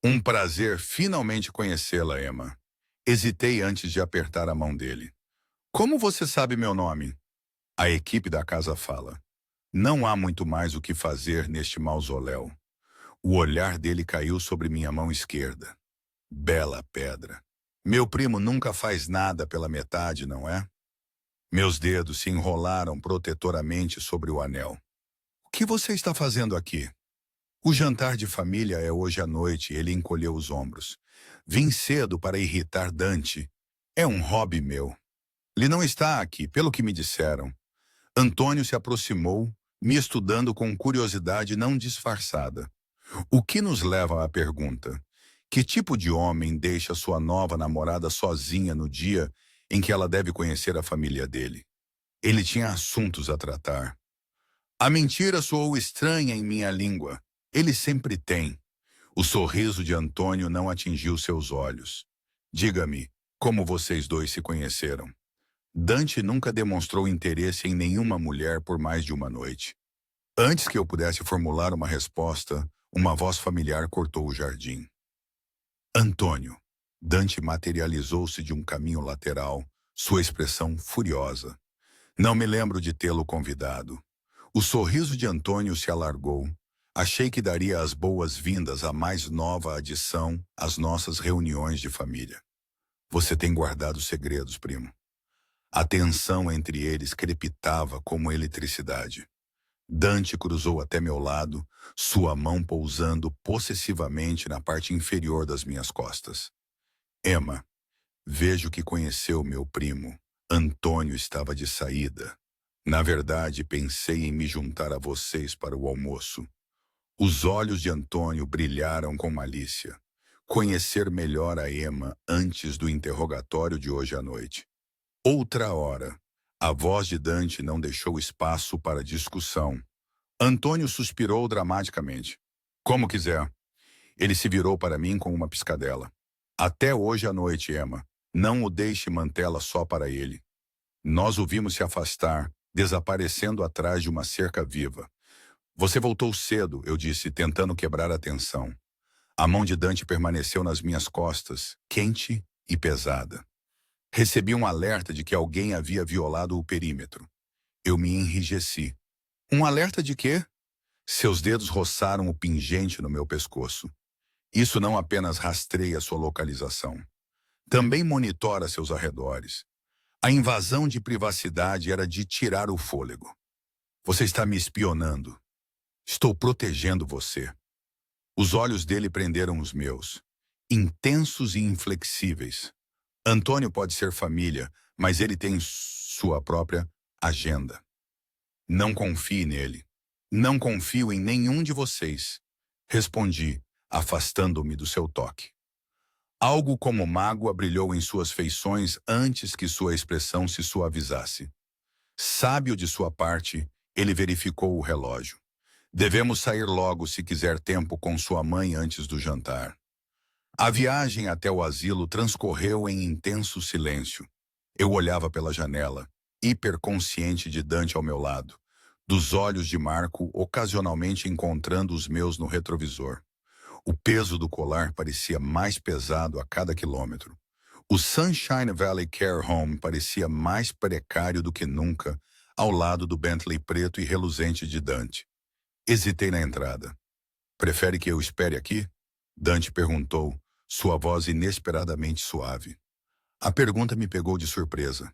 "Um prazer finalmente conhecê-la, Emma." Hesitei antes de apertar a mão dele. "Como você sabe meu nome?" A equipe da casa fala. Não há muito mais o que fazer neste mausoléu. O olhar dele caiu sobre minha mão esquerda. Bela pedra. Meu primo nunca faz nada pela metade, não é? Meus dedos se enrolaram protetoramente sobre o anel. "O que você está fazendo aqui?" "O jantar de família é hoje à noite." Ele encolheu os ombros. "Vim cedo para irritar Dante. É um hobby meu." "Ele não está aqui, pelo que me disseram." Antônio se aproximou, me estudando com curiosidade não disfarçada. O que nos leva à pergunta: que tipo de homem deixa sua nova namorada sozinha no dia em que ela deve conhecer a família dele? Ele tinha assuntos a tratar. A mentira soou estranha em minha língua. Ele sempre tem. O sorriso de Antônio não atingiu seus olhos. "Diga-me, como vocês dois se conheceram?" Dante nunca demonstrou interesse em nenhuma mulher por mais de uma noite. Antes que eu pudesse formular uma resposta, uma voz familiar cortou o jardim. "Antônio." Dante materializou-se de um caminho lateral, sua expressão furiosa. "Não me lembro de tê-lo convidado." O sorriso de Antônio se alargou. Achei que daria as boas-vindas à mais nova adição às nossas reuniões de família. "Você tem guardado segredos, primo." A tensão entre eles crepitava como eletricidade. Dante cruzou até meu lado, sua mão pousando possessivamente na parte inferior das minhas costas. "Emma, vejo que conheceu meu primo. Antônio estava de saída. Na verdade, pensei em me juntar a vocês para o almoço." Os olhos de Antônio brilharam com malícia. Conhecer melhor a Emma antes do interrogatório de hoje à noite. Outra hora. A voz de Dante não deixou espaço para discussão. Antônio suspirou dramaticamente. "Como quiser." Ele se virou para mim com uma piscadela. "Até hoje à noite, Emma. Não o deixe mantê-la só para ele." Nós o vimos se afastar, desaparecendo atrás de uma cerca viva. "Você voltou cedo", eu disse, tentando quebrar a tensão. A mão de Dante permaneceu nas minhas costas, quente e pesada. Recebi um alerta de que alguém havia violado o perímetro. Eu me enrijeci. "Um alerta de quê?" Seus dedos roçaram o pingente no meu pescoço. "Isso não apenas rastreia sua localização. Também monitora seus arredores. A invasão de privacidade era de tirar o fôlego. Você está me espionando. Estou protegendo você." Os olhos dele prenderam os meus, intensos e inflexíveis. Antônio pode ser família, mas ele tem sua própria agenda. Não confie nele. "Não confio em nenhum de vocês", respondi, afastando-me do seu toque. Algo como mágoa brilhou em suas feições antes que sua expressão se suavizasse. Sábio de sua parte, ele verificou o relógio. Devemos sair logo se quiser tempo com sua mãe antes do jantar. A viagem até o asilo transcorreu em intenso silêncio. Eu olhava pela janela, hiperconsciente de Dante ao meu lado, dos olhos de Marco ocasionalmente encontrando os meus no retrovisor. O peso do colar parecia mais pesado a cada quilômetro. O Sunshine Valley Care Home parecia mais precário do que nunca, ao lado do Bentley preto e reluzente de Dante. Hesitei na entrada. Prefere que eu espere aqui? Dante perguntou, sua voz inesperadamente suave. A pergunta me pegou de surpresa.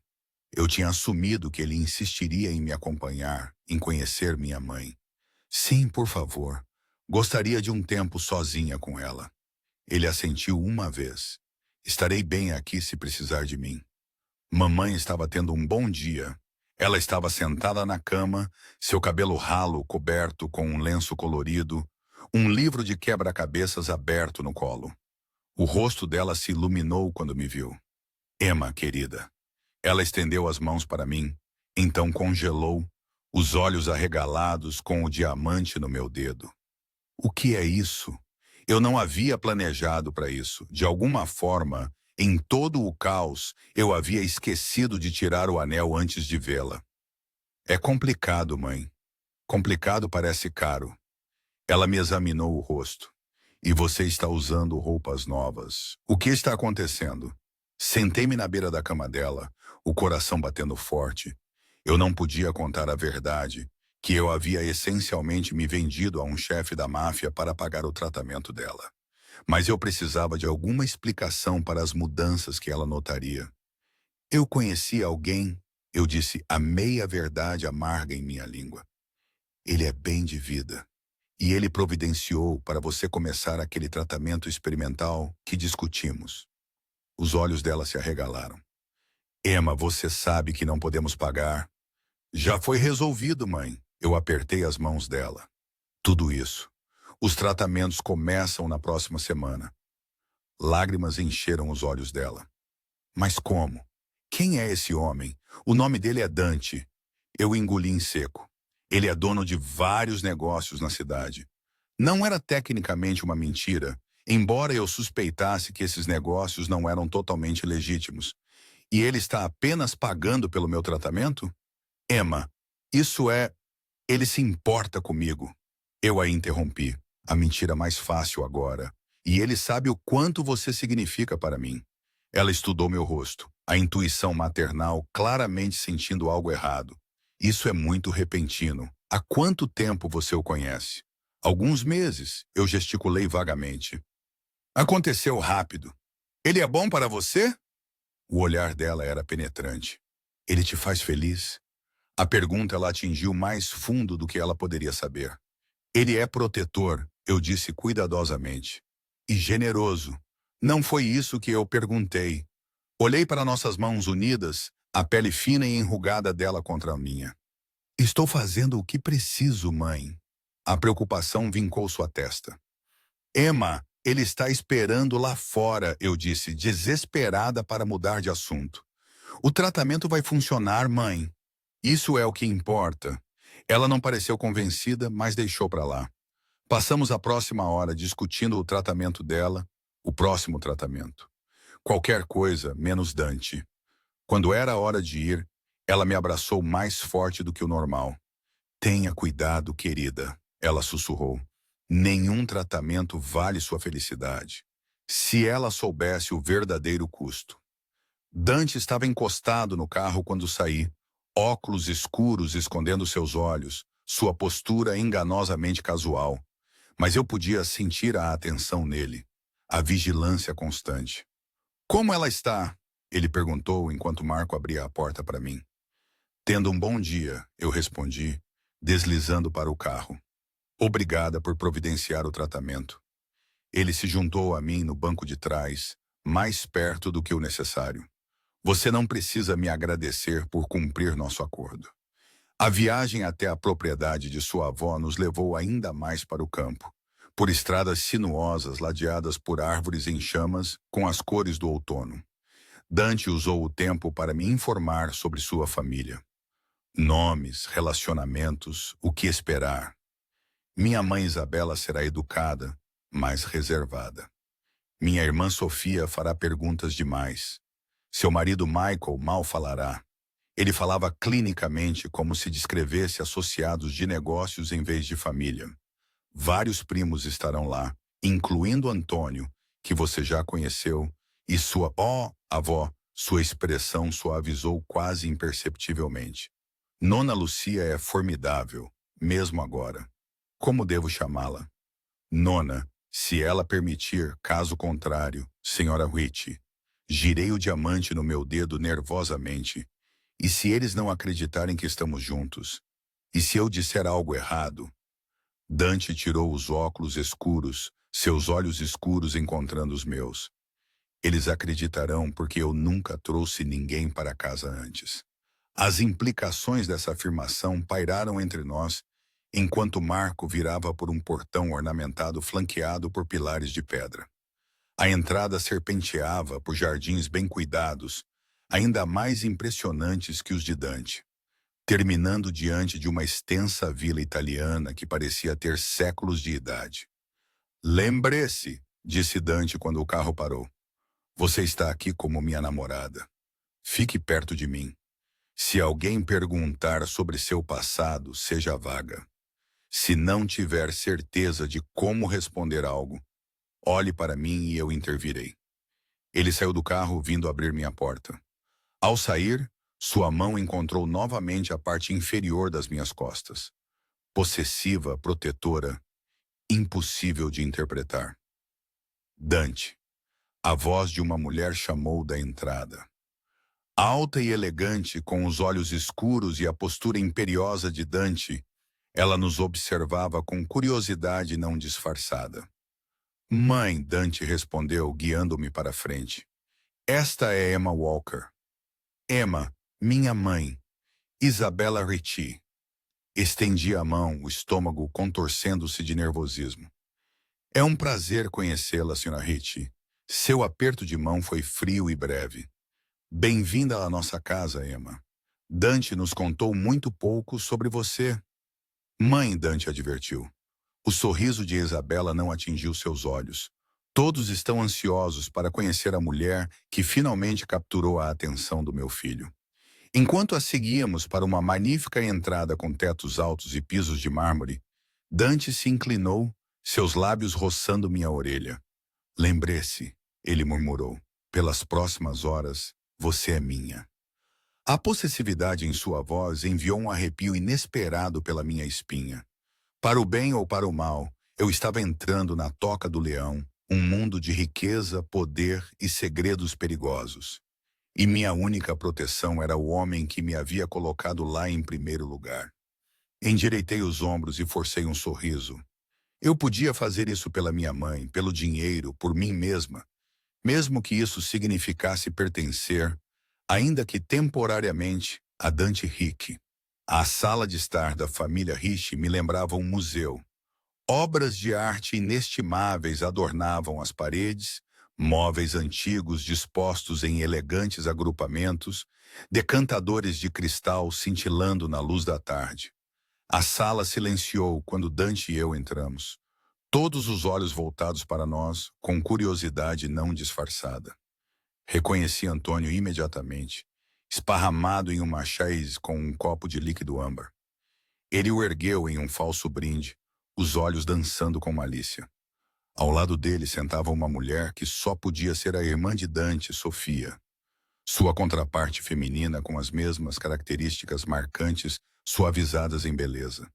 Eu tinha assumido que ele insistiria em me acompanhar, em conhecer minha mãe. Sim, por favor. Gostaria de um tempo sozinha com ela. Ele assentiu uma vez. Estarei bem aqui se precisar de mim. Mamãe estava tendo um bom dia. Ela estava sentada na cama, seu cabelo ralo coberto com um lenço colorido, um livro de quebra-cabeças aberto no colo. O rosto dela se iluminou quando me viu. Emma, querida. Ela estendeu as mãos para mim, então congelou, os olhos arregalados com o diamante no meu dedo. O que é isso? Eu não havia planejado para isso. De alguma forma, em todo o caos, eu havia esquecido de tirar o anel antes de vê-la. É complicado, mãe. Complicado parece caro. Ela me examinou o rosto. E você está usando roupas novas. O que está acontecendo? Sentei-me na beira da cama dela, o coração batendo forte. Eu não podia contar a verdade, que eu havia essencialmente me vendido a um chefe da máfia para pagar o tratamento dela. Mas eu precisava de alguma explicação para as mudanças que ela notaria. Eu conhecia alguém, eu disse a meia-verdade amarga em minha língua. Ele é bem de vida. E ele providenciou para você começar aquele tratamento experimental que discutimos. Os olhos dela se arregalaram. Emma, você sabe que não podemos pagar. Já foi resolvido, mãe. Eu apertei as mãos dela. Tudo isso. Os tratamentos começam na próxima semana. Lágrimas encheram os olhos dela. Mas como? Quem é esse homem? O nome dele é Dante. Eu engoli em seco. Ele é dono de vários negócios na cidade. Não era tecnicamente uma mentira, embora eu suspeitasse que esses negócios não eram totalmente legítimos. E ele está apenas pagando pelo meu tratamento? Emma, isso é... Ele se importa comigo. Eu a interrompi. A mentira mais fácil agora. E ele sabe o quanto você significa para mim. Ela estudou meu rosto, a intuição maternal claramente sentindo algo errado. Isso é muito repentino. Há quanto tempo você o conhece? Alguns meses, eu gesticulei vagamente. Aconteceu rápido. Ele é bom para você? O olhar dela era penetrante. Ele te faz feliz? A pergunta ela atingiu mais fundo do que ela poderia saber. Ele é protetor, eu disse cuidadosamente. E generoso. Não foi isso que eu perguntei. Olhei para nossas mãos unidas, a pele fina e enrugada dela contra a minha. Estou fazendo o que preciso, mãe. A preocupação vincou sua testa. Emma, ele está esperando lá fora, eu disse, desesperada para mudar de assunto. O tratamento vai funcionar, mãe. Isso é o que importa. Ela não pareceu convencida, mas deixou para lá. Passamos a próxima hora discutindo o tratamento dela, o próximo tratamento. Qualquer coisa, menos Dante. Quando era a hora de ir, ela me abraçou mais forte do que o normal. Tenha cuidado, querida, ela sussurrou. Nenhum tratamento vale sua felicidade. Se ela soubesse o verdadeiro custo. Dante estava encostado no carro quando saí, óculos escuros escondendo seus olhos, sua postura enganosamente casual. Mas eu podia sentir a atenção nele, a vigilância constante. Como ela está? Ele perguntou enquanto Marco abria a porta para mim. Tendo um bom dia, eu respondi, deslizando para o carro. Obrigada por providenciar o tratamento. Ele se juntou a mim no banco de trás, mais perto do que o necessário. Você não precisa me agradecer por cumprir nosso acordo. A viagem até a propriedade de sua avó nos levou ainda mais para o campo, por estradas sinuosas ladeadas por árvores em chamas com as cores do outono. Dante usou o tempo para me informar sobre sua família. Nomes, relacionamentos, o que esperar. Minha mãe Isabela será educada, mas reservada. Minha irmã Sofia fará perguntas demais. Seu marido Michael mal falará. Ele falava clinicamente como se descrevesse associados de negócios em vez de família. Vários primos estarão lá, incluindo Antônio, que você já conheceu, e sua avó, sua expressão suavizou quase imperceptivelmente. Nona Lucia é formidável, mesmo agora. Como devo chamá-la? Nona, se ela permitir, caso contrário, senhora Whitty. Girei o diamante no meu dedo nervosamente. E se eles não acreditarem que estamos juntos? E se eu disser algo errado? Dante tirou os óculos escuros, seus olhos escuros encontrando os meus. Eles acreditarão porque eu nunca trouxe ninguém para casa antes. As implicações dessa afirmação pairaram entre nós, enquanto Marco virava por um portão ornamentado flanqueado por pilares de pedra. A entrada serpenteava por jardins bem cuidados, ainda mais impressionantes que os de Dante, terminando diante de uma extensa vila italiana que parecia ter séculos de idade. Lembre-se, disse Dante quando o carro parou. Você está aqui como minha namorada. Fique perto de mim. Se alguém perguntar sobre seu passado, seja vaga. Se não tiver certeza de como responder algo, olhe para mim e eu intervirei. Ele saiu do carro vindo abrir minha porta. Ao sair, sua mão encontrou novamente a parte inferior das minhas costas. Possessiva, protetora, impossível de interpretar. Dante. A voz de uma mulher chamou da entrada. Alta e elegante, com os olhos escuros e a postura imperiosa de Dante, ela nos observava com curiosidade não disfarçada. Mãe, Dante respondeu, guiando-me para a frente. Esta é Emma Walker. Emma, minha mãe. Isabella Ritchie. Estendi a mão, o estômago contorcendo-se de nervosismo. É um prazer conhecê-la, Sra. Ritchie. Seu aperto de mão foi frio e breve. Bem-vinda à nossa casa, Emma. Dante nos contou muito pouco sobre você. Mãe, Dante advertiu. O sorriso de Isabela não atingiu seus olhos. Todos estão ansiosos para conhecer a mulher que finalmente capturou a atenção do meu filho. Enquanto a seguíamos para uma magnífica entrada com tetos altos e pisos de mármore, Dante se inclinou, seus lábios roçando minha orelha. Lembre-se, ele murmurou, pelas próximas horas, você é minha. A possessividade em sua voz enviou um arrepio inesperado pela minha espinha. Para o bem ou para o mal, eu estava entrando na toca do leão, um mundo de riqueza, poder e segredos perigosos. E minha única proteção era o homem que me havia colocado lá em primeiro lugar. Endireitei os ombros e forcei um sorriso. Eu podia fazer isso pela minha mãe, pelo dinheiro, por mim mesma, mesmo que isso significasse pertencer, ainda que temporariamente, a Dante Rick. A sala de estar da família Rich me lembrava um museu. Obras de arte inestimáveis adornavam as paredes, móveis antigos dispostos em elegantes agrupamentos, decantadores de cristal cintilando na luz da tarde. A sala silenciou quando Dante e eu entramos, todos os olhos voltados para nós, com curiosidade não disfarçada. Reconheci Antônio imediatamente, esparramado em uma chaise com um copo de líquido âmbar. Ele o ergueu em um falso brinde, os olhos dançando com malícia. Ao lado dele sentava uma mulher que só podia ser a irmã de Dante, Sofia. Sua contraparte feminina com as mesmas características marcantes, suavizadas em beleza.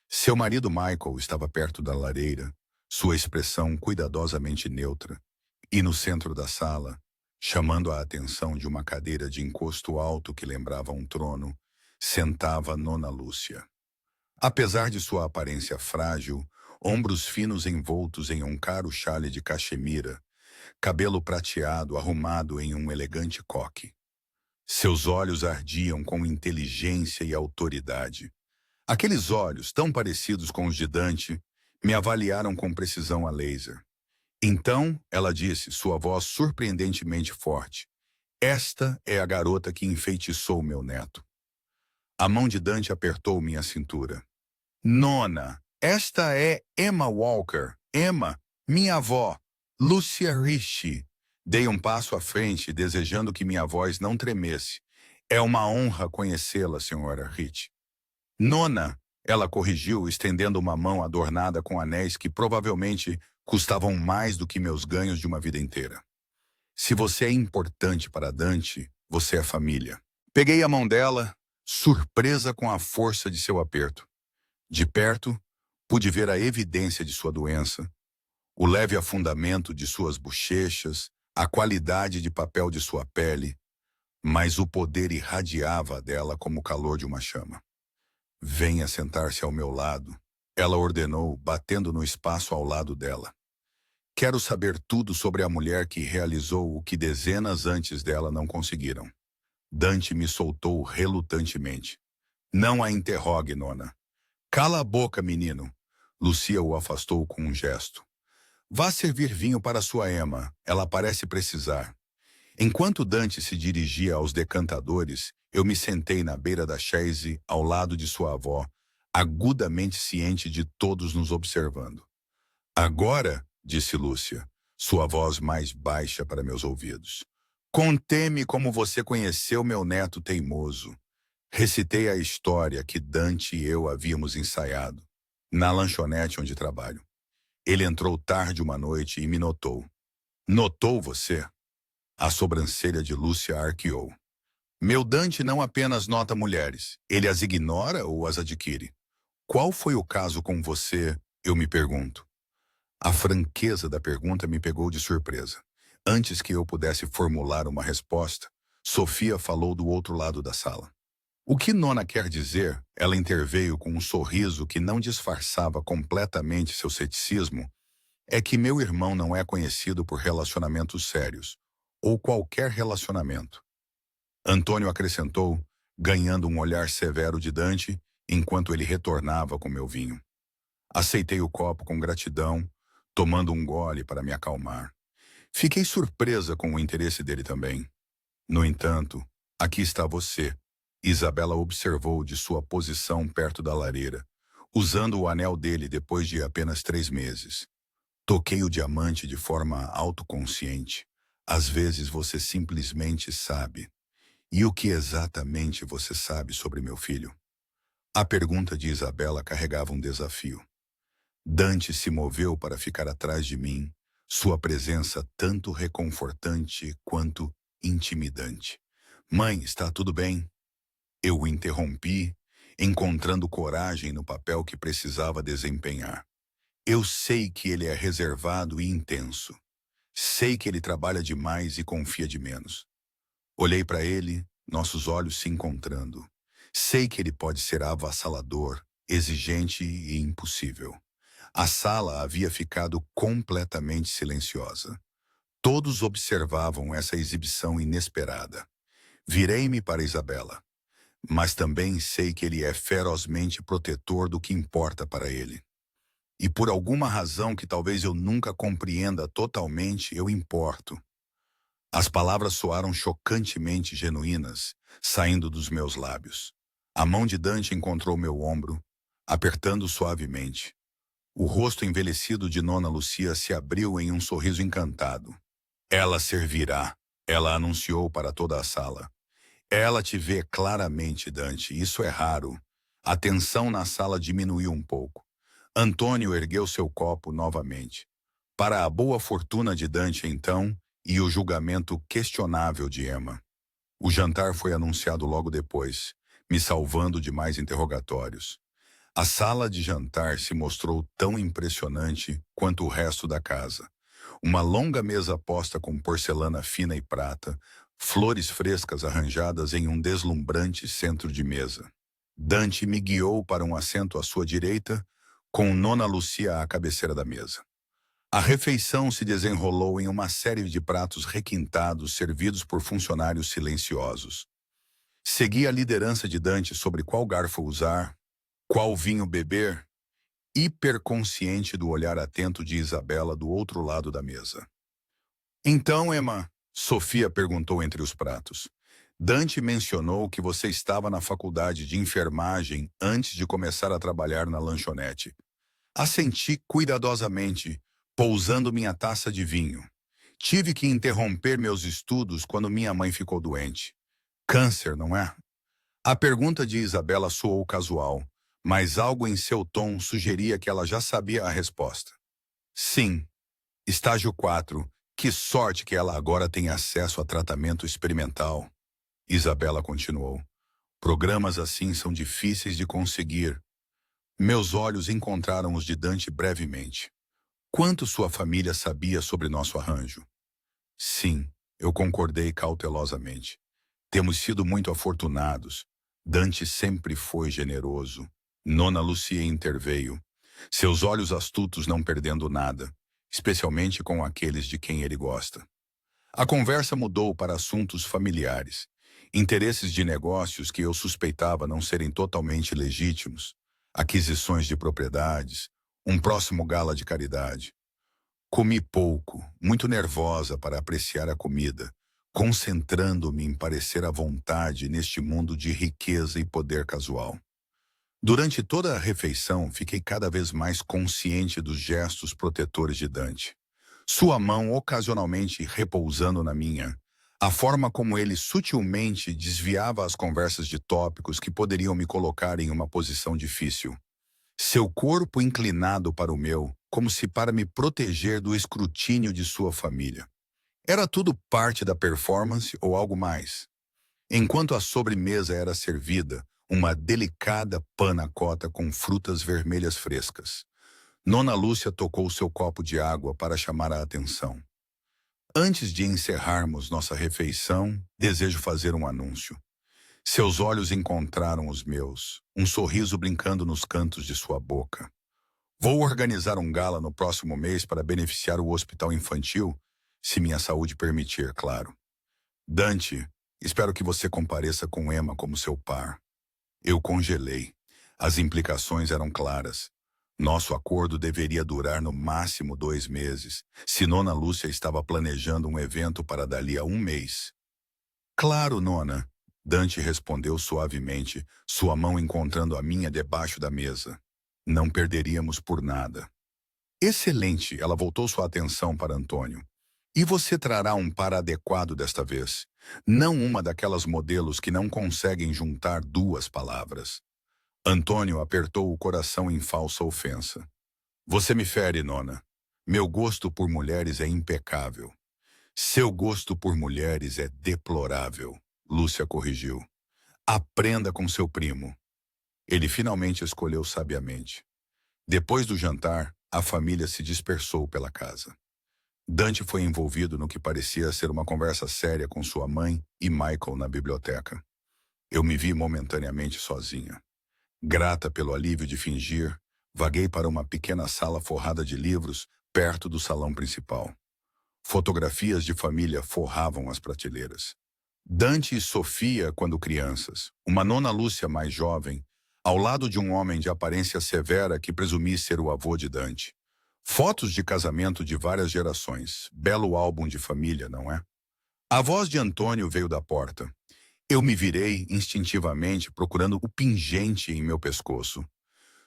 Seu marido Michael estava perto da lareira, sua expressão cuidadosamente neutra, e no centro da sala, chamando a atenção de uma cadeira de encosto alto que lembrava um trono, sentava Nona Lúcia. Apesar de sua aparência frágil, ombros finos envoltos em um caro chale de cachemira, cabelo prateado arrumado em um elegante coque. Seus olhos ardiam com inteligência e autoridade. Aqueles olhos, tão parecidos com os de Dante, me avaliaram com precisão a laser. Então, ela disse, sua voz surpreendentemente forte, esta é a garota que enfeitiçou meu neto. A mão de Dante apertou minha cintura. Nona, Esta é Emma Walker. Emma, minha avó, Lúcia Ricci. Dei um passo à frente, desejando que minha voz não tremesse. É uma honra conhecê-la, senhora Ricci. Nona, ela corrigiu, estendendo uma mão adornada com anéis que provavelmente custavam mais do que meus ganhos de uma vida inteira. Se você é importante para Dante, você é família. Peguei a mão dela, surpresa com a força de seu aperto. De perto, pude ver a evidência de sua doença, o leve afundamento de suas bochechas, a qualidade de papel de sua pele, mas o poder irradiava dela como o calor de uma chama. Venha sentar-se ao meu lado, ela ordenou, batendo no espaço ao lado dela. Quero saber tudo sobre a mulher que realizou o que dezenas antes dela não conseguiram. Dante me soltou relutantemente. Não a interrogue, nona. Cala a boca, menino. Lucia o afastou com um gesto. Vá servir vinho para sua Emma, ela parece precisar. Enquanto Dante se dirigia aos decantadores, eu me sentei na beira da chaise, ao lado de sua avó, agudamente ciente de todos nos observando. Agora, disse Lúcia, sua voz mais baixa para meus ouvidos, conte-me como você conheceu meu neto teimoso. Recitei a história que Dante e eu havíamos ensaiado, na lanchonete onde trabalho. Ele entrou tarde uma noite e me notou. Notou você? A sobrancelha de Lúcia arqueou. Meu Dante não apenas nota mulheres, ele as ignora ou as adquire. Qual foi o caso com você, eu me pergunto. A franqueza da pergunta me pegou de surpresa. Antes que eu pudesse formular uma resposta, Sofia falou do outro lado da sala. O que Nona quer dizer? Ela interveio com um sorriso que não disfarçava completamente seu ceticismo. É que meu irmão não é conhecido por relacionamentos sérios, ou qualquer relacionamento. Antônio acrescentou, ganhando um olhar severo de Dante, enquanto ele retornava com meu vinho. Aceitei o copo com gratidão, tomando um gole para me acalmar. Fiquei surpresa com o interesse dele também. No entanto, aqui está você. Isabela observou de sua posição perto da lareira, usando o anel dele depois de apenas 3 meses. Toquei o diamante de forma autoconsciente. Às vezes você simplesmente sabe. E o que exatamente você sabe sobre meu filho? A pergunta de Isabela carregava um desafio. Dante se moveu para ficar atrás de mim, sua presença tanto reconfortante quanto intimidante. Mãe, está tudo bem? Eu o interrompi, encontrando coragem no papel que precisava desempenhar. Eu sei que ele é reservado e intenso. Sei que ele trabalha demais e confia de menos. Olhei para ele, nossos olhos se encontrando. Sei que ele pode ser avassalador, exigente e impossível. A sala havia ficado completamente silenciosa. Todos observavam essa exibição inesperada. Virei-me para Isabela. Mas também sei que ele é ferozmente protetor do que importa para ele. E por alguma razão que talvez eu nunca compreenda totalmente, eu importo. As palavras soaram chocantemente genuínas, saindo dos meus lábios. A mão de Dante encontrou meu ombro, apertando suavemente. O rosto envelhecido de Nona Lucia se abriu em um sorriso encantado. Ela servirá, ela anunciou para toda a sala. Ela te vê claramente, Dante, isso é raro. A tensão na sala diminuiu um pouco. Antônio ergueu seu copo novamente. Para a boa fortuna de Dante, então, e o julgamento questionável de Emma. O jantar foi anunciado logo depois, me salvando de mais interrogatórios. A sala de jantar se mostrou tão impressionante quanto o resto da casa. Uma longa mesa posta com porcelana fina e prata, flores frescas arranjadas em um deslumbrante centro de mesa. Dante me guiou para um assento à sua direita, com Nona Lucia à cabeceira da mesa. A refeição se desenrolou em uma série de pratos requintados servidos por funcionários silenciosos. Segui a liderança de Dante sobre qual garfo usar, qual vinho beber, hiperconsciente do olhar atento de Isabela do outro lado da mesa. Então, Emma, Sofia perguntou entre os pratos, Dante mencionou que você estava na faculdade de enfermagem antes de começar a trabalhar na lanchonete. Assenti cuidadosamente, pousando minha taça de vinho. Tive que interromper meus estudos quando minha mãe ficou doente. Câncer, não é? A pergunta de Isabela soou casual, mas algo em seu tom sugeria que ela já sabia a resposta. Sim, estágio 4. Que sorte que ela agora tem acesso a tratamento experimental. Isabela continuou. Programas assim são difíceis de conseguir. Meus olhos encontraram os de Dante brevemente. Quanto sua família sabia sobre nosso arranjo? Sim, eu concordei cautelosamente. Temos sido muito afortunados. Dante sempre foi generoso. Nona Lucia interveio, seus olhos astutos não perdendo nada, especialmente com aqueles de quem ele gosta. A conversa mudou para assuntos familiares, interesses de negócios que eu suspeitava não serem totalmente legítimos, aquisições de propriedades, um próximo gala de caridade. Comi pouco, muito nervosa para apreciar a comida, concentrando-me em parecer à vontade neste mundo de riqueza e poder casual. Durante toda a refeição, fiquei cada vez mais consciente dos gestos protetores de Dante. Sua mão ocasionalmente repousando na minha, a forma como ele sutilmente desviava as conversas de tópicos que poderiam me colocar em uma posição difícil. Seu corpo inclinado para o meu, como se para me proteger do escrutínio de sua família. Era tudo parte da performance ou algo mais? Enquanto a sobremesa era servida, uma delicada panna cotta com frutas vermelhas frescas. Nona Lúcia tocou seu copo de água para chamar a atenção. Antes de encerrarmos nossa refeição, desejo fazer um anúncio. Seus olhos encontraram os meus, um sorriso brincando nos cantos de sua boca. Vou organizar um gala no próximo mês para beneficiar o hospital infantil, se minha saúde permitir, claro. Dante, espero que você compareça com Emma como seu par. Eu congelei. As implicações eram claras. Nosso acordo deveria durar no máximo 2 meses, se Nona Lúcia estava planejando um evento para dali a 1 mês. Claro, Nona, Dante respondeu suavemente, sua mão encontrando a minha debaixo da mesa. Não perderíamos por nada. Excelente, ela voltou sua atenção para Antônio. E você trará um par adequado desta vez, não uma daquelas modelos que não conseguem juntar 2 palavras. Antônio apertou o coração em falsa ofensa. Você me fere, Nona. Meu gosto por mulheres é impecável. Seu gosto por mulheres é deplorável, Lúcia corrigiu. Aprenda com seu primo. Ele finalmente escolheu sabiamente. Depois do jantar, a família se dispersou pela casa. Dante foi envolvido no que parecia ser uma conversa séria com sua mãe e Michael na biblioteca. Eu me vi momentaneamente sozinha. Grata pelo alívio de fingir, vaguei para uma pequena sala forrada de livros perto do salão principal. Fotografias de família forravam as prateleiras. Dante e Sofia quando crianças, uma Nona Lúcia mais jovem, ao lado de um homem de aparência severa que presumi ser o avô de Dante. Fotos de casamento de várias gerações, belo álbum de família, não é? A voz de Antônio veio da porta. Eu me virei instintivamente procurando o pingente em meu pescoço.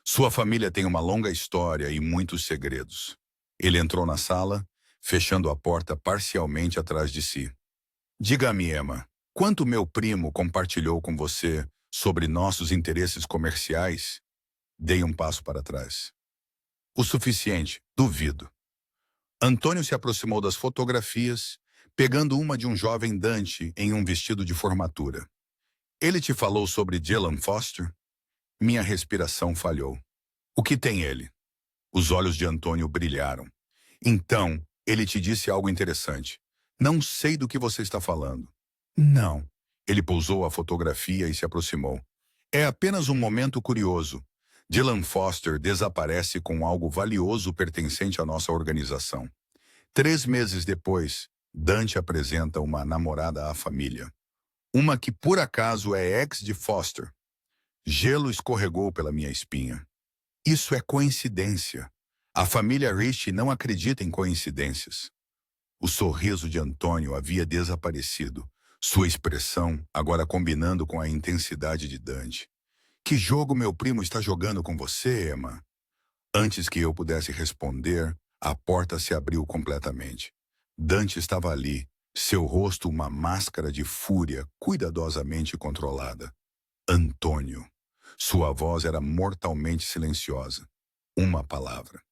Sua família tem uma longa história e muitos segredos. Ele entrou na sala, fechando a porta parcialmente atrás de si. Diga-me, Emma, quanto meu primo compartilhou com você sobre nossos interesses comerciais? Dei um passo para trás. O suficiente, duvido. Antônio se aproximou das fotografias, pegando uma de um jovem Dante em um vestido de formatura. Ele te falou sobre Dylan Foster? Minha respiração falhou. O que tem ele? Os olhos de Antônio brilharam. Então, ele te disse algo interessante. Não sei do que você está falando. Não. Ele pousou a fotografia e se aproximou. É apenas um momento curioso. Dylan Foster desaparece com algo valioso pertencente à nossa organização. 3 meses depois, Dante apresenta uma namorada à família. Uma que por acaso é ex de Foster. Gelo escorregou pela minha espinha. Isso é coincidência. A família Rich não acredita em coincidências. O sorriso de Antônio havia desaparecido, sua expressão agora combinando com a intensidade de Dante. Que jogo meu primo está jogando com você, Emma? Antes que eu pudesse responder, a porta se abriu completamente. Dante estava ali, seu rosto uma máscara de fúria cuidadosamente controlada. Antônio. Sua voz era mortalmente silenciosa. Uma palavra.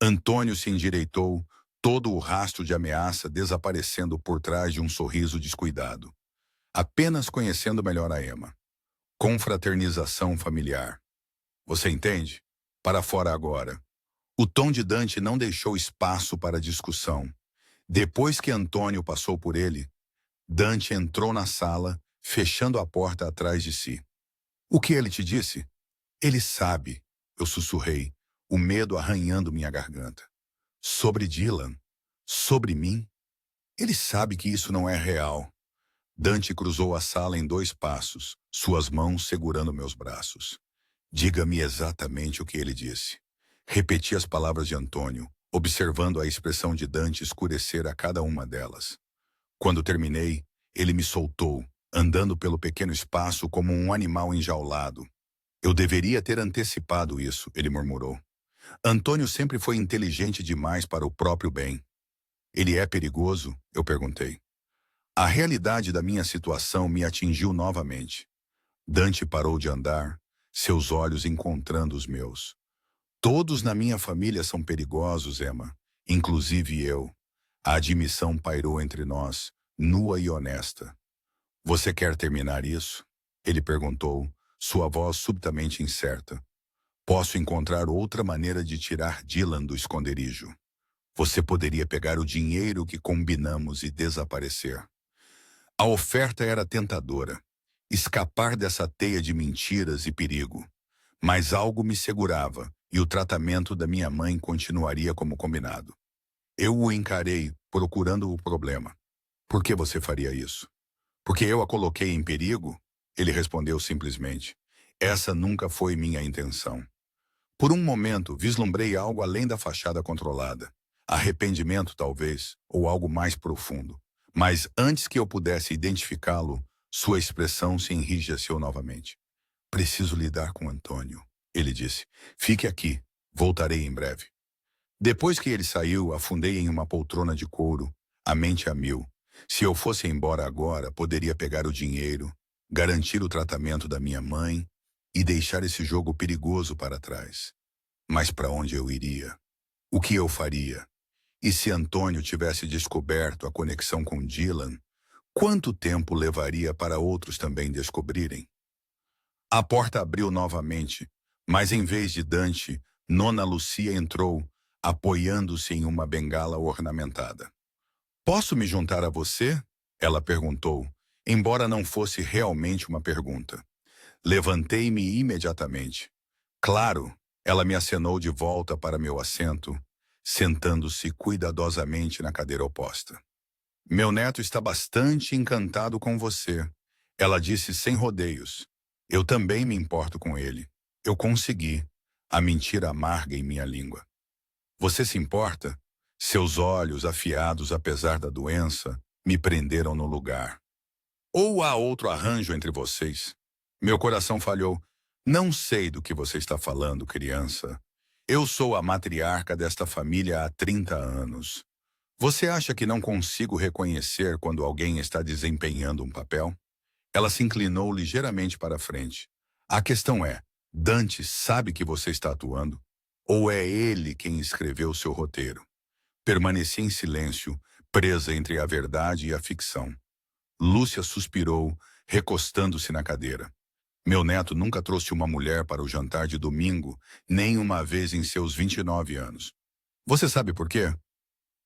Antônio se endireitou, todo o rastro de ameaça desaparecendo por trás de um sorriso descuidado. Apenas conhecendo melhor a Emma. Confraternização familiar. Você entende? Para fora agora. O tom de Dante não deixou espaço para discussão. Depois que Antônio passou por ele, Dante entrou na sala, fechando a porta atrás de si. O que ele te disse? Ele sabe, eu sussurrei, o medo arranhando minha garganta. Sobre Dylan? Sobre mim? Ele sabe que isso não é real. Dante cruzou a sala em 2 passos, suas mãos segurando meus braços. Diga-me exatamente o que ele disse. Repeti as palavras de Antônio, observando a expressão de Dante escurecer a cada uma delas. Quando terminei, ele me soltou, andando pelo pequeno espaço como um animal enjaulado. Eu deveria ter antecipado isso, ele murmurou. Antônio sempre foi inteligente demais para o próprio bem. Ele é perigoso? Eu perguntei. A realidade da minha situação me atingiu novamente. Dante parou de andar, seus olhos encontrando os meus. Todos na minha família são perigosos, Emma, inclusive eu. A admissão pairou entre nós, nua e honesta. Você quer terminar isso? Ele perguntou, sua voz subitamente incerta. Posso encontrar outra maneira de tirar Dylan do esconderijo. Você poderia pegar o dinheiro que combinamos e desaparecer. A oferta era tentadora. Escapar dessa teia de mentiras e perigo. Mas algo me segurava e o tratamento da minha mãe continuaria como combinado. Eu o encarei, procurando o problema. Por que você faria isso? Porque eu a coloquei em perigo? Ele respondeu simplesmente. Essa nunca foi minha intenção. Por um momento, vislumbrei algo além da fachada controlada. Arrependimento, talvez, ou algo mais profundo. Mas antes que eu pudesse identificá-lo, sua expressão se enrijeceu novamente. Preciso lidar com Antônio, ele disse. Fique aqui, voltarei em breve. Depois que ele saiu, afundei em uma poltrona de couro, a mente a mil. Se eu fosse embora agora, poderia pegar o dinheiro, garantir o tratamento da minha mãe e deixar esse jogo perigoso para trás. Mas para onde eu iria? O que eu faria? E se Antônio tivesse descoberto a conexão com Dylan, quanto tempo levaria para outros também descobrirem? A porta abriu novamente, mas em vez de Dante, Nona Lucia entrou, apoiando-se em uma bengala ornamentada. Posso me juntar a você? Ela perguntou, embora não fosse realmente uma pergunta. Levantei-me imediatamente. Claro, ela me acenou de volta para meu assento, sentando-se cuidadosamente na cadeira oposta. Meu neto está bastante encantado com você, ela disse sem rodeios. Eu também me importo com ele. Eu consegui. A mentira amarga em minha língua. Você se importa? Seus olhos, afiados apesar da doença, me prenderam no lugar. Ou há outro arranjo entre vocês? Meu coração falhou. Não sei do que você está falando, criança. Eu sou a matriarca desta família há 30 anos. Você acha que não consigo reconhecer quando alguém está desempenhando um papel? Ela se inclinou ligeiramente para a frente. A questão é, Dante sabe que você está atuando? Ou é ele quem escreveu seu roteiro? Permaneci em silêncio, presa entre a verdade e a ficção. Lúcia suspirou, recostando-se na cadeira. Meu neto nunca trouxe uma mulher para o jantar de domingo, nem uma vez em seus 29 anos. Você sabe por quê?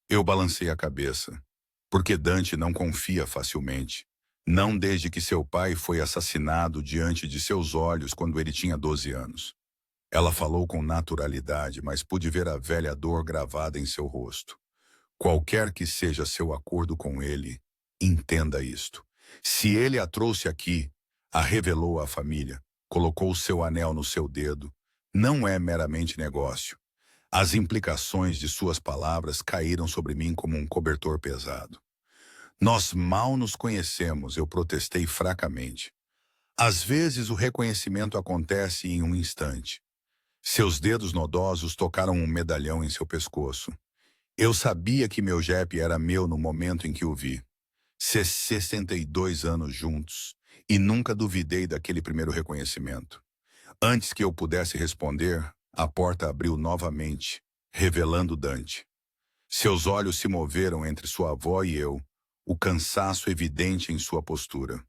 Eu balancei a cabeça. Porque Dante não confia facilmente. Não desde que seu pai foi assassinado diante de seus olhos quando ele tinha 12 anos. Ela falou com naturalidade, mas pude ver a velha dor gravada em seu rosto. Qualquer que seja seu acordo com ele, entenda isto. Se ele a trouxe aqui, a revelou à família, colocou o seu anel no seu dedo, não é meramente negócio. As implicações de suas palavras caíram sobre mim como um cobertor pesado. Nós mal nos conhecemos, eu protestei fracamente. Às vezes o reconhecimento acontece em um instante. Seus dedos nodosos tocaram um medalhão em seu pescoço. Eu sabia que meu Jep era meu no momento em que o vi. 62 anos juntos, e nunca duvidei daquele primeiro reconhecimento. Antes que eu pudesse responder, a porta abriu novamente, revelando Dante. Seus olhos se moveram entre sua avó e eu, o cansaço evidente em sua postura.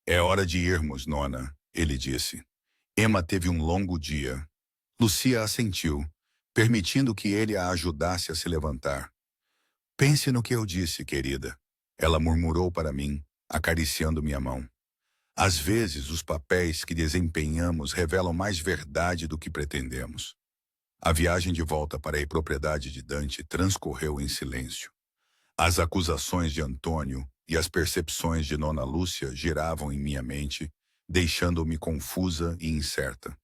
É hora de irmos, nona, ele disse. Emma teve um longo dia. Lucia assentiu, permitindo que ele a ajudasse a se levantar. Pense no que eu disse, querida. Ela murmurou para mim, acariciando minha mão. Às vezes, os papéis que desempenhamos revelam mais verdade do que pretendemos. A viagem de volta para a propriedade de Dante transcorreu em silêncio. As acusações de Antônio e as percepções de Nona Lúcia giravam em minha mente, deixando-me confusa e incerta.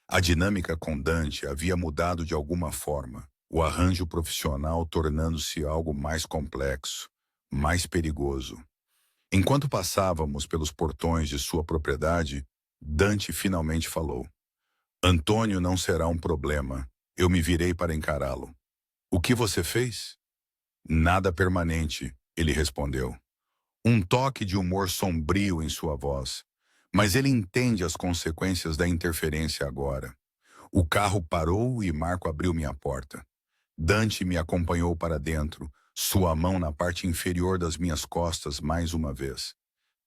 A dinâmica com Dante havia mudado de alguma forma, o arranjo profissional tornando-se algo mais complexo, mais perigoso. Enquanto passávamos pelos portões de sua propriedade, Dante finalmente falou. Antônio não será um problema. Eu me virei para encará-lo. O que você fez? Nada permanente, ele respondeu. Um toque de humor sombrio em sua voz. Mas ele entende as consequências da interferência agora. O carro parou e Marco abriu minha porta. Dante me acompanhou para dentro, sua mão na parte inferior das minhas costas mais uma vez.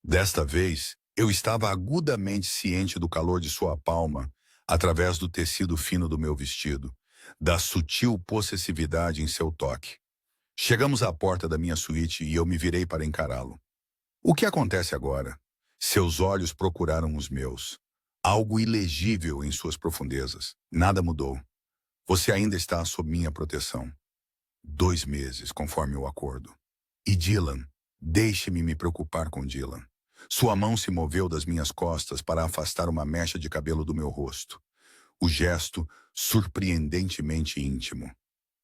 Desta vez, eu estava agudamente ciente do calor de sua palma, através do tecido fino do meu vestido, da sutil possessividade em seu toque. Chegamos à porta da minha suíte e eu me virei para encará-lo. O que acontece agora? Seus olhos procuraram os meus. Algo ilegível em suas profundezas. Nada mudou. Você ainda está sob minha proteção. 2 meses, conforme o acordo. E Dylan? Deixe-me me preocupar com Dylan. Sua mão se moveu das minhas costas para afastar uma mecha de cabelo do meu rosto. O gesto surpreendentemente íntimo.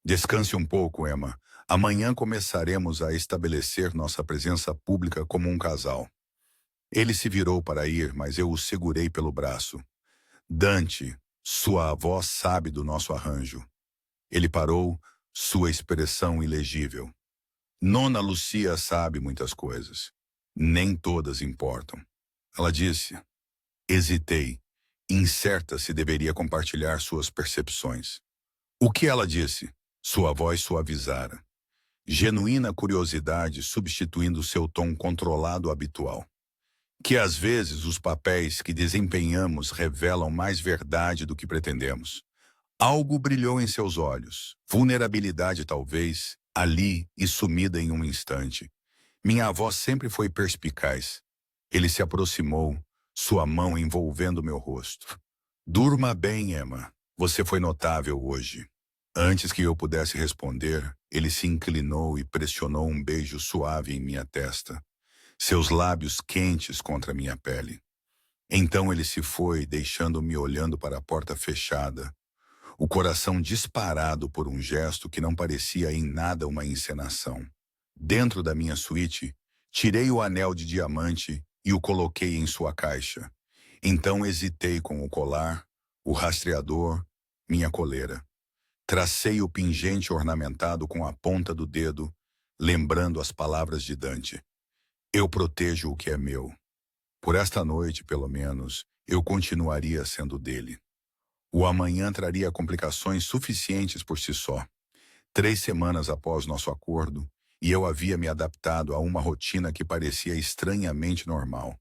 Descanse um pouco, Emma. Amanhã começaremos a estabelecer nossa presença pública como um casal. Ele se virou para ir, mas eu o segurei pelo braço. Dante, sua avó sabe do nosso arranjo. Ele parou, sua expressão ilegível. Nona Lucia sabe muitas coisas. Nem todas importam. Ela disse. Hesitei, incerta se deveria compartilhar suas percepções. O que ela disse? Sua voz suavizara. Genuína curiosidade substituindo seu tom controlado habitual. Que às vezes os papéis que desempenhamos revelam mais verdade do que pretendemos. Algo brilhou em seus olhos, vulnerabilidade talvez, ali e sumida em um instante. Minha avó sempre foi perspicaz. Ele se aproximou, sua mão envolvendo meu rosto. Durma bem, Emma. Você foi notável hoje. Antes que eu pudesse responder, ele se inclinou e pressionou um beijo suave em minha testa. Seus lábios quentes contra minha pele. Então ele se foi, deixando-me olhando para a porta fechada, o coração disparado por um gesto que não parecia em nada uma encenação. Dentro da minha suíte, tirei o anel de diamante e o coloquei em sua caixa. Então hesitei com o colar, o rastreador, minha coleira. Tracei o pingente ornamentado com a ponta do dedo, lembrando as palavras de Dante. Eu protejo o que é meu. Por esta noite, pelo menos, eu continuaria sendo dele. O amanhã traria complicações suficientes por si só. 3 semanas após nosso acordo, e eu havia me adaptado a uma rotina que parecia estranhamente normal.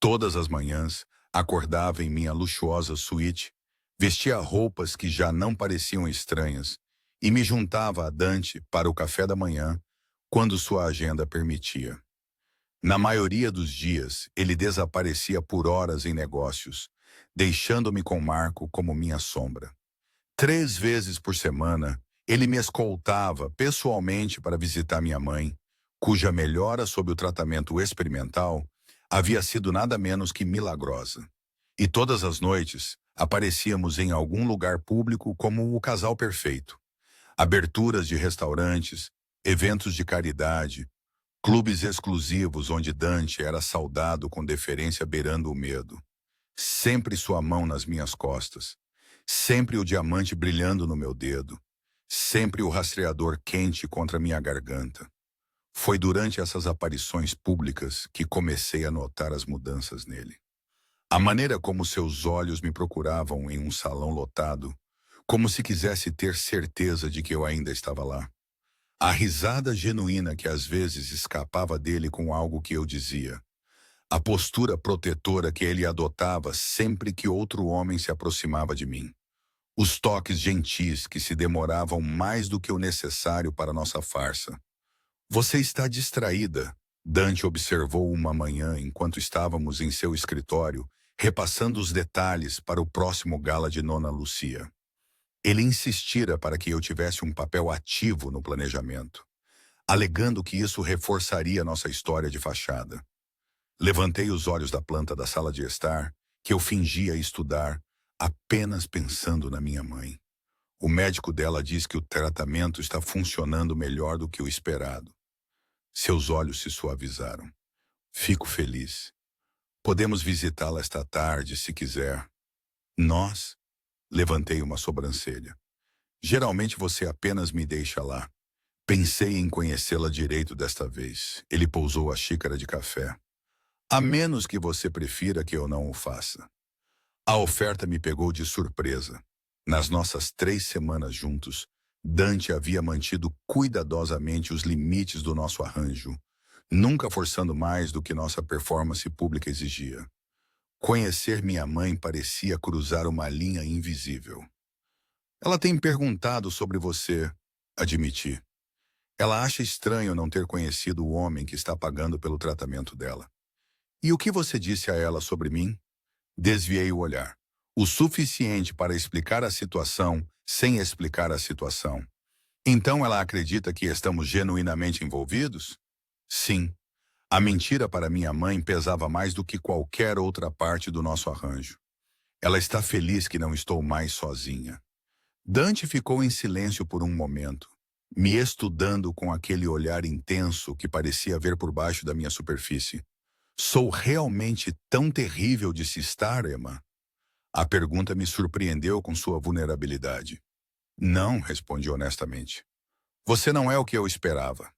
Todas as manhãs, acordava em minha luxuosa suíte, vestia roupas que já não pareciam estranhas e me juntava a Dante para o café da manhã, quando sua agenda permitia. Na maioria dos dias, ele desaparecia por horas em negócios, deixando-me com Marco como minha sombra. 3 vezes por semana, ele me escoltava pessoalmente para visitar minha mãe, cuja melhora sob o tratamento experimental havia sido nada menos que milagrosa. E todas as noites, aparecíamos em algum lugar público como o casal perfeito. Aberturas de restaurantes, eventos de caridade, clubes exclusivos onde Dante era saudado com deferência beirando o medo. Sempre sua mão nas minhas costas. Sempre o diamante brilhando no meu dedo. Sempre o rastreador quente contra minha garganta. Foi durante essas aparições públicas que comecei a notar as mudanças nele. A maneira como seus olhos me procuravam em um salão lotado, como se quisesse ter certeza de que eu ainda estava lá. A risada genuína que às vezes escapava dele com algo que eu dizia. A postura protetora que ele adotava sempre que outro homem se aproximava de mim. Os toques gentis que se demoravam mais do que o necessário para nossa farsa. Você está distraída, Dante observou uma manhã enquanto estávamos em seu escritório, repassando os detalhes para o próximo gala de Nona Lucia. Ele insistira para que eu tivesse um papel ativo no planejamento, alegando que isso reforçaria nossa história de fachada. Levantei os olhos da planta da sala de estar, que eu fingia estudar, apenas pensando na minha mãe. O médico dela diz que o tratamento está funcionando melhor do que o esperado. Seus olhos se suavizaram. Fico feliz. Podemos visitá-la esta tarde, se quiser. Nós? Levantei uma sobrancelha. Geralmente você apenas me deixa lá. Pensei em conhecê-la direito desta vez. Ele pousou a xícara de café. A menos que você prefira que eu não o faça. A oferta me pegou de surpresa. Nas nossas 3 semanas juntos, Dante havia mantido cuidadosamente os limites do nosso arranjo, nunca forçando mais do que nossa performance pública exigia. Conhecer minha mãe parecia cruzar uma linha invisível. Ela tem perguntado sobre você, admiti. Ela acha estranho não ter conhecido o homem que está pagando pelo tratamento dela. E o que você disse a ela sobre mim? Desviei o olhar. O suficiente para explicar a situação sem explicar a situação. Então ela acredita que estamos genuinamente envolvidos? Sim. A mentira para minha mãe pesava mais do que qualquer outra parte do nosso arranjo. Ela está feliz que não estou mais sozinha. Dante ficou em silêncio por um momento, me estudando com aquele olhar intenso que parecia ver por baixo da minha superfície. Sou realmente tão terrível de se estar, Emma? A pergunta me surpreendeu com sua vulnerabilidade. Não, respondi honestamente. Você não é o que eu esperava.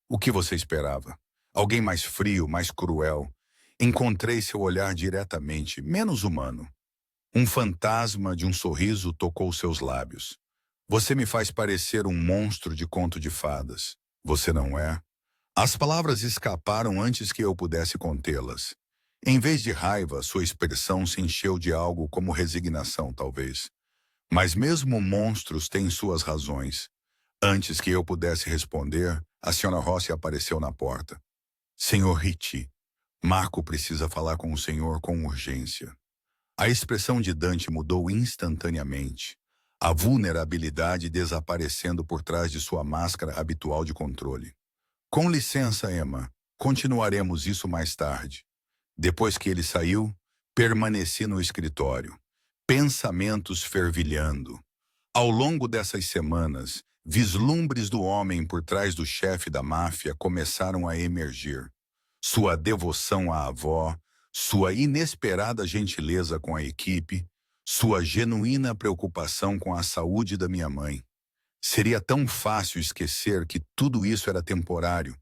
O que você esperava? Alguém mais frio, mais cruel. Encontrei seu olhar diretamente, menos humano. Um fantasma de um sorriso tocou seus lábios. Você me faz parecer um monstro de conto de fadas. Você não é? As palavras escaparam antes que eu pudesse contê-las. Em vez de raiva, sua expressão se encheu de algo como resignação, talvez. Mas mesmo monstros têm suas razões. Antes que eu pudesse responder, a senhora Rossi apareceu na porta. Senhor Ricci, Marco precisa falar com o senhor com urgência. A expressão de Dante mudou instantaneamente, a vulnerabilidade desaparecendo por trás de sua máscara habitual de controle. Com licença, Emma, continuaremos isso mais tarde. Depois que ele saiu, permaneci no escritório, pensamentos fervilhando. Ao longo dessas semanas, vislumbres do homem por trás do chefe da máfia começaram a emergir. Sua devoção à avó, sua inesperada gentileza com a equipe, sua genuína preocupação com a saúde da minha mãe. Seria tão fácil esquecer que tudo isso era temporário,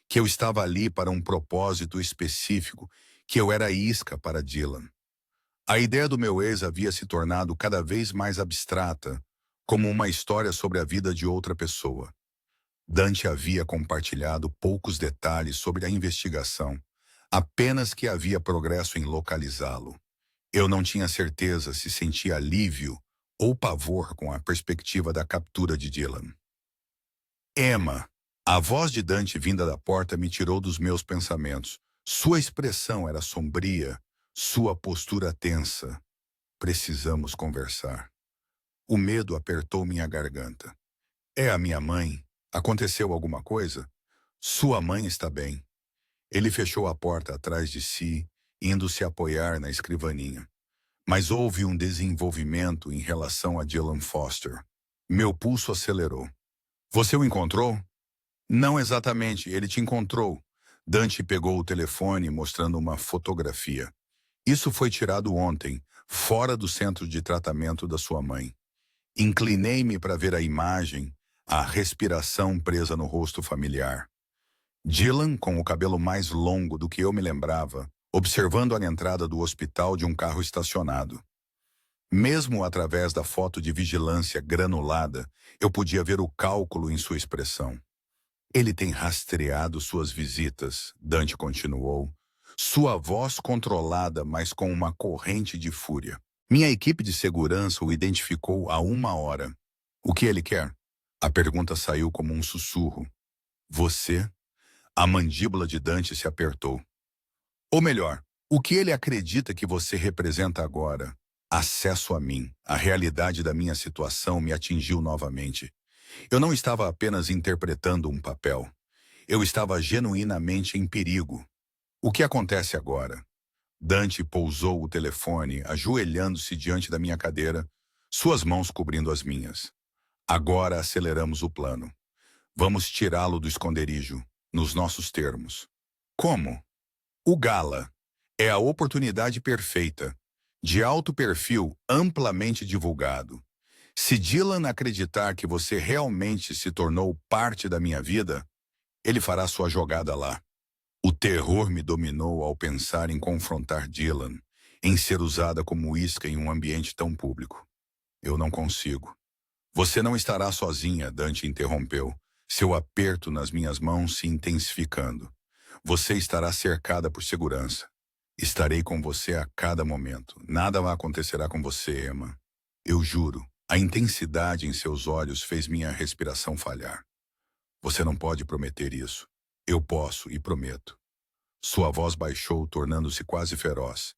que eu estava ali para um propósito específico, que eu era isca para Dylan. A ideia do meu ex havia se tornado cada vez mais abstrata, como uma história sobre a vida de outra pessoa. Dante havia compartilhado poucos detalhes sobre a investigação, apenas que havia progresso em localizá-lo. Eu não tinha certeza se sentia alívio ou pavor com a perspectiva da captura de Dylan. Emma, a voz de Dante vinda da porta me tirou dos meus pensamentos. Sua expressão era sombria, sua postura tensa. Precisamos conversar. O medo apertou minha garganta. É a minha mãe? Aconteceu alguma coisa? Sua mãe está bem. Ele fechou a porta atrás de si, indo se apoiar na escrivaninha. Mas houve um desenvolvimento em relação a Dylan Foster. Meu pulso acelerou. Você o encontrou? Não exatamente, ele te encontrou. Dante pegou o telefone mostrando uma fotografia. Isso foi tirado ontem, fora do centro de tratamento da sua mãe. Inclinei-me para ver a imagem, a respiração presa no rosto familiar. Dylan, com o cabelo mais longo do que eu me lembrava, observando a entrada do hospital de um carro estacionado. Mesmo através da foto de vigilância granulada, eu podia ver o cálculo em sua expressão. Ele tem rastreado suas visitas, Dante continuou, sua voz controlada, mas com uma corrente de fúria. Minha equipe de segurança o identificou há 1 hora. O que ele quer? A pergunta saiu como um sussurro. Você? A mandíbula de Dante se apertou. Ou melhor, o que ele acredita que você representa agora? Acesso a mim, a realidade da minha situação me atingiu novamente. Eu não estava apenas interpretando um papel. Eu estava genuinamente em perigo. O que acontece agora? Dante pousou o telefone, ajoelhando-se diante da minha cadeira, suas mãos cobrindo as minhas. Agora aceleramos o plano. Vamos tirá-lo do esconderijo, nos nossos termos. Como? O Gala é a oportunidade perfeita, de alto perfil amplamente divulgado. Se Dylan acreditar que você realmente se tornou parte da minha vida, ele fará sua jogada lá. O terror me dominou ao pensar em confrontar Dylan, em ser usada como isca em um ambiente tão público. Eu não consigo. Você não estará sozinha, Dante interrompeu, seu aperto nas minhas mãos se intensificando. Você estará cercada por segurança. Estarei com você a cada momento. Nada acontecerá com você, Emma. Eu juro. A intensidade em seus olhos fez minha respiração falhar. Você não pode prometer isso. Eu posso e prometo. Sua voz baixou, tornando-se quase feroz.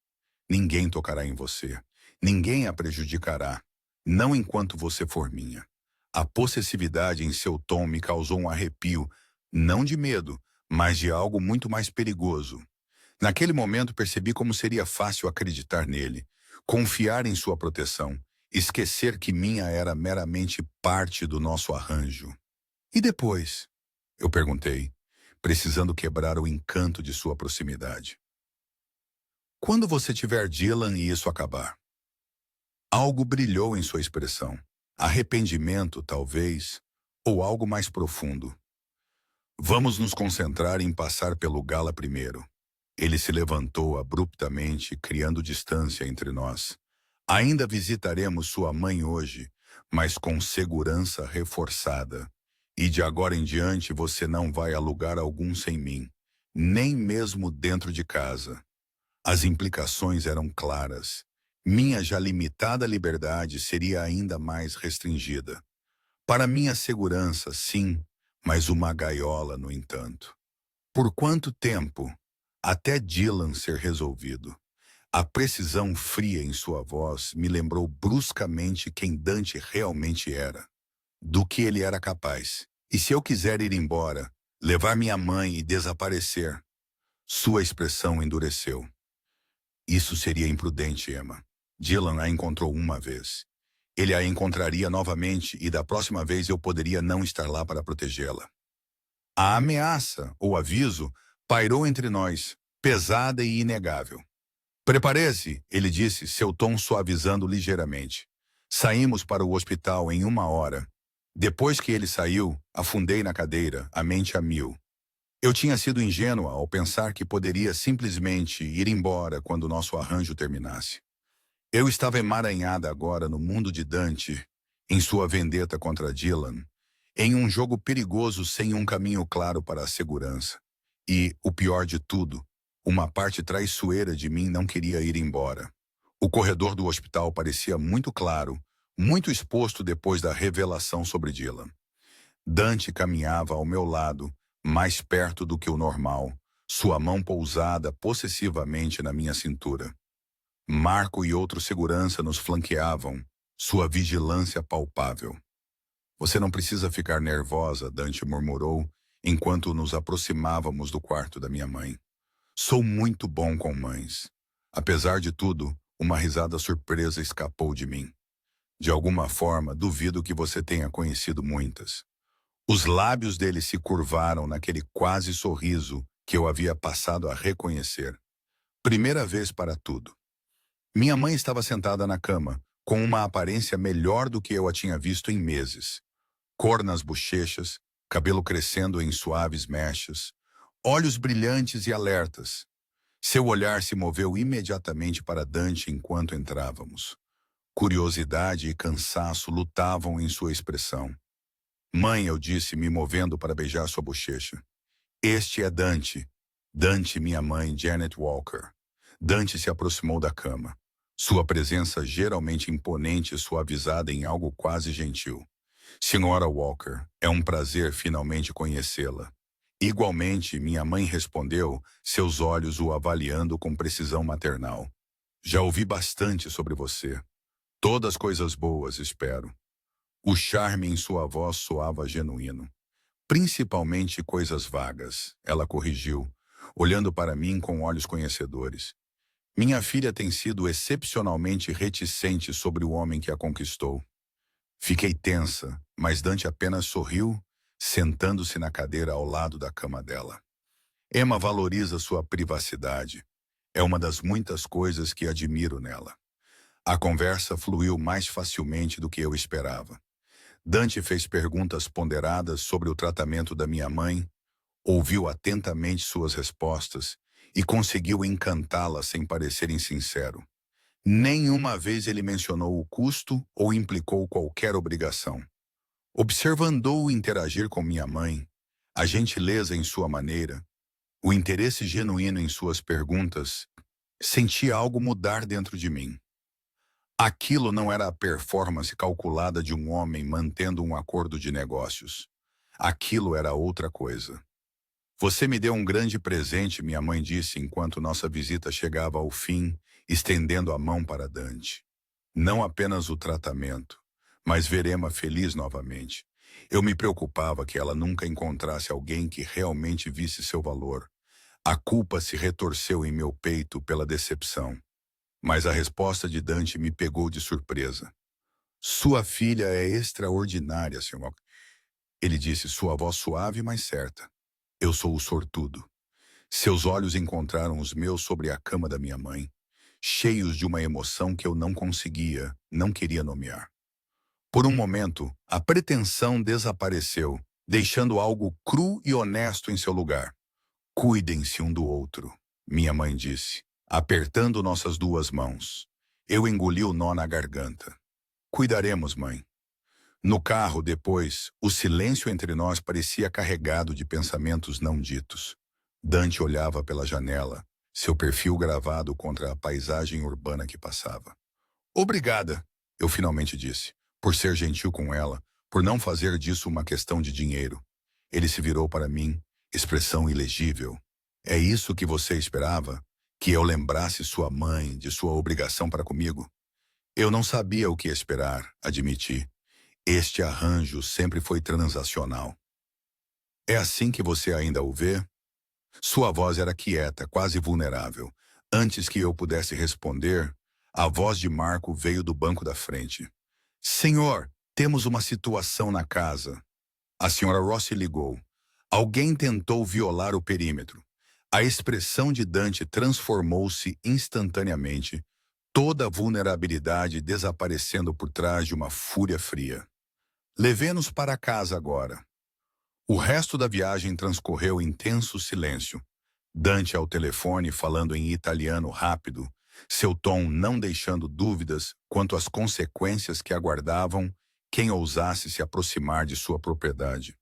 Ninguém tocará em você. Ninguém a prejudicará. Não enquanto você for minha. A possessividade em seu tom me causou um arrepio, não de medo, mas de algo muito mais perigoso. Naquele momento percebi como seria fácil acreditar nele, confiar em sua proteção, esquecer que minha era meramente parte do nosso arranjo. E depois? Eu perguntei, precisando quebrar o encanto de sua proximidade. Quando você tiver Dylan e isso acabar? Algo brilhou em sua expressão. Arrependimento, talvez, ou algo mais profundo. Vamos nos concentrar em passar pelo Gala primeiro. Ele se levantou abruptamente, criando distância entre nós. Ainda visitaremos sua mãe hoje, mas com segurança reforçada. E de agora em diante você não vai a lugar algum sem mim, nem mesmo dentro de casa. As implicações eram claras. Minha já limitada liberdade seria ainda mais restringida. Para minha segurança, sim, mas uma gaiola, no entanto. Por quanto tempo? Até Dylan ser resolvido. A precisão fria em sua voz me lembrou bruscamente quem Dante realmente era, do que ele era capaz. E se eu quiser ir embora, levar minha mãe e desaparecer? Sua expressão endureceu. Isso seria imprudente, Emma. Dylan a encontrou uma vez. Ele a encontraria novamente e da próxima vez eu poderia não estar lá para protegê-la. A ameaça, ou aviso, pairou entre nós, pesada e inegável. Prepare-se, ele disse, seu tom suavizando ligeiramente. Saímos para o hospital em 1 hora. Depois que ele saiu, afundei na cadeira, a mente a mil. Eu tinha sido ingênua ao pensar que poderia simplesmente ir embora quando nosso arranjo terminasse. Eu estava emaranhada agora no mundo de Dante, em sua vendetta contra Dylan, em um jogo perigoso sem um caminho claro para a segurança. E, o pior de tudo, uma parte traiçoeira de mim não queria ir embora. O corredor do hospital parecia muito claro, muito exposto depois da revelação sobre Dylan. Dante caminhava ao meu lado, mais perto do que o normal, sua mão pousada possessivamente na minha cintura. Marco e outro segurança nos flanqueavam, sua vigilância palpável. Você não precisa ficar nervosa, Dante murmurou, enquanto nos aproximávamos do quarto da minha mãe. Sou muito bom com mães. Apesar de tudo, uma risada surpresa escapou de mim. De alguma forma, duvido que você tenha conhecido muitas. Os lábios dele se curvaram naquele quase sorriso que eu havia passado a reconhecer. Primeira vez para tudo. Minha mãe estava sentada na cama, com uma aparência melhor do que eu a tinha visto em meses. Cor nas bochechas, cabelo crescendo em suaves mechas, olhos brilhantes e alertas. Seu olhar se moveu imediatamente para Dante enquanto entrávamos. Curiosidade e cansaço lutavam em sua expressão. Mãe, eu disse, me movendo para beijar sua bochecha. Este é Dante. Dante, minha mãe, Janet Walker. Dante se aproximou da cama. Sua presença geralmente imponente e suavizada em algo quase gentil. Senhora Walker, é um prazer finalmente conhecê-la. Igualmente, minha mãe respondeu, seus olhos o avaliando com precisão maternal. Já ouvi bastante sobre você. Todas coisas boas, espero. O charme em sua voz soava genuíno. Principalmente coisas vagas, ela corrigiu, olhando para mim com olhos conhecedores. Minha filha tem sido excepcionalmente reticente sobre o homem que a conquistou. Fiquei tensa, mas Dante apenas sorriu, sentando-se na cadeira ao lado da cama dela. Emma valoriza sua privacidade. É uma das muitas coisas que admiro nela. A conversa fluiu mais facilmente do que eu esperava. Dante fez perguntas ponderadas sobre o tratamento da minha mãe, ouviu atentamente suas respostas e conseguiu encantá-la sem parecer insincero. Nenhuma vez ele mencionou o custo ou implicou qualquer obrigação. Observando-o interagir com minha mãe, a gentileza em sua maneira, o interesse genuíno em suas perguntas, senti algo mudar dentro de mim. Aquilo não era a performance calculada de um homem mantendo um acordo de negócios. Aquilo era outra coisa. Você me deu um grande presente, minha mãe disse enquanto nossa visita chegava ao fim, estendendo a mão para Dante. Não apenas o tratamento, mas ver Emma feliz novamente. Eu me preocupava que ela nunca encontrasse alguém que realmente visse seu valor. A culpa se retorceu em meu peito pela decepção. Mas a resposta de Dante me pegou de surpresa. Sua filha é extraordinária, Sr. Ele disse, sua voz suave, mas certa. Eu sou o sortudo. Seus olhos encontraram os meus sobre a cama da minha mãe, cheios de uma emoção que eu não queria nomear. Por um momento, a pretensão desapareceu, deixando algo cru e honesto em seu lugar. Cuidem-se um do outro, minha mãe disse, apertando nossas duas mãos. Eu engoli o nó na garganta. Cuidaremos, mãe. No carro, depois, o silêncio entre nós parecia carregado de pensamentos não ditos. Dante olhava pela janela, seu perfil gravado contra a paisagem urbana que passava. Obrigada, eu finalmente disse, por ser gentil com ela, por não fazer disso uma questão de dinheiro. Ele se virou para mim, expressão ilegível. É isso que você esperava? Que eu lembrasse sua mãe de sua obrigação para comigo? Eu não sabia o que esperar, admiti. Este arranjo sempre foi transacional. É assim que você ainda o vê? Sua voz era quieta, quase vulnerável. Antes que eu pudesse responder, a voz de Marco veio do banco da frente. Senhor, temos uma situação na casa. A senhora Rossi ligou. Alguém tentou violar o perímetro. A expressão de Dante transformou-se instantaneamente, toda a vulnerabilidade desaparecendo por trás de uma fúria fria. Levê-nos para casa agora. O resto da viagem transcorreu em tenso silêncio. Dante ao telefone falando em italiano rápido, seu tom não deixando dúvidas quanto às consequências que aguardavam quem ousasse se aproximar de sua propriedade.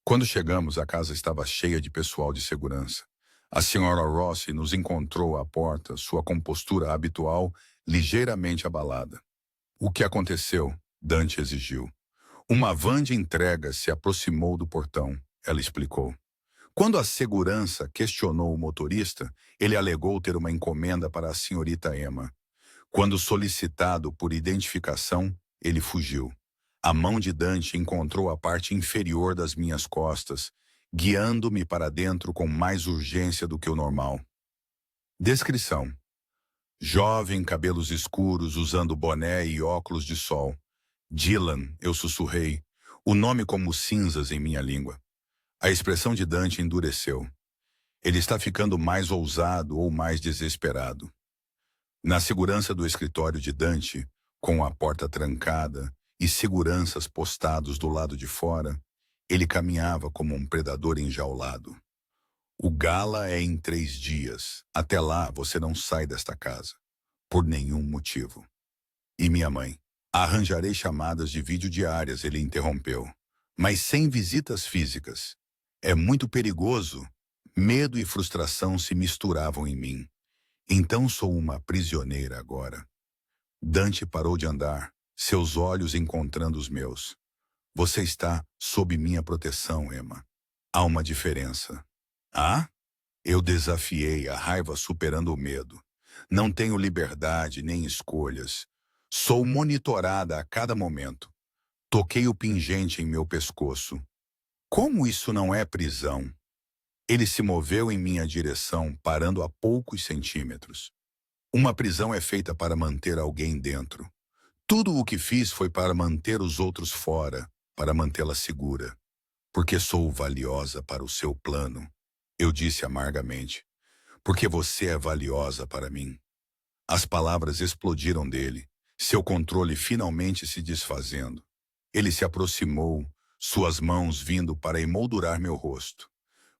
Quando chegamos, a casa estava cheia de pessoal de segurança. A senhora Rossi nos encontrou à porta, sua compostura habitual ligeiramente abalada. O que aconteceu? Dante exigiu. Uma van de entrega se aproximou do portão, ela explicou. Quando a segurança questionou o motorista, ele alegou ter uma encomenda para a senhorita Emma. Quando solicitado por identificação, ele fugiu. A mão de Dante encontrou a parte inferior das minhas costas, guiando-me para dentro com mais urgência do que o normal. Descrição. Jovem, cabelos escuros, usando boné e óculos de sol. Dylan, eu sussurrei, o nome como cinzas em minha língua. A expressão de Dante endureceu. Ele está ficando mais ousado ou mais desesperado. Na segurança do escritório de Dante, com a porta trancada e seguranças postados do lado de fora, ele caminhava como um predador enjaulado. O gala é em 3 dias. Até lá você não sai desta casa. Por nenhum motivo. E minha mãe? Arranjarei chamadas de vídeo diárias, ele interrompeu. Mas sem visitas físicas. É muito perigoso. Medo e frustração se misturavam em mim. Então sou uma prisioneira agora. Dante parou de andar, seus olhos encontrando os meus. Você está sob minha proteção, Emma. Há uma diferença. Ah? Eu desafiei a raiva superando o medo. Não tenho liberdade nem escolhas. Sou monitorada a cada momento. Toquei o pingente em meu pescoço. Como isso não é prisão? Ele se moveu em minha direção, parando a poucos centímetros. Uma prisão é feita para manter alguém dentro. Tudo o que fiz foi para manter os outros fora, para mantê-la segura. Porque sou valiosa para o seu plano, eu disse amargamente. Porque você é valiosa para mim. As palavras explodiram dele, seu controle finalmente se desfazendo. Ele se aproximou, suas mãos vindo para emoldurar meu rosto.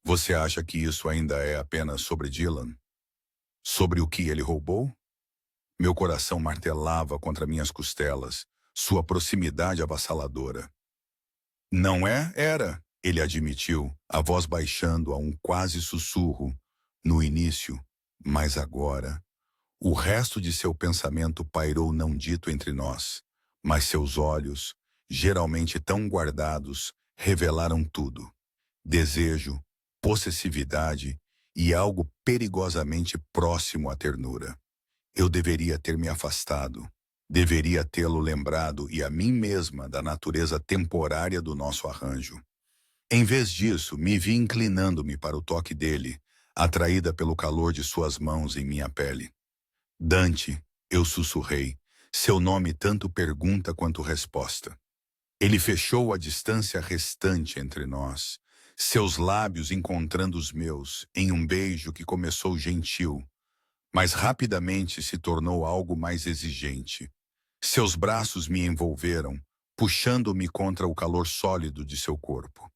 Você acha que isso ainda é apenas sobre Dylan? Sobre o que ele roubou? Meu coração martelava contra minhas costelas, sua proximidade avassaladora. Não é? Era, ele admitiu, a voz baixando a um quase sussurro, no início, mas agora. O resto de seu pensamento pairou não dito entre nós, mas seus olhos, geralmente tão guardados, revelaram tudo. Desejo, possessividade e algo perigosamente próximo à ternura. Eu deveria ter me afastado. Deveria tê-lo lembrado e a mim mesma da natureza temporária do nosso arranjo. Em vez disso, me vi inclinando-me para o toque dele, atraída pelo calor de suas mãos em minha pele. Dante, eu sussurrei, seu nome tanto pergunta quanto resposta. Ele fechou a distância restante entre nós, seus lábios encontrando os meus, em um beijo que começou gentil, mas rapidamente se tornou algo mais exigente. Seus braços me envolveram, puxando-me contra o calor sólido de seu corpo.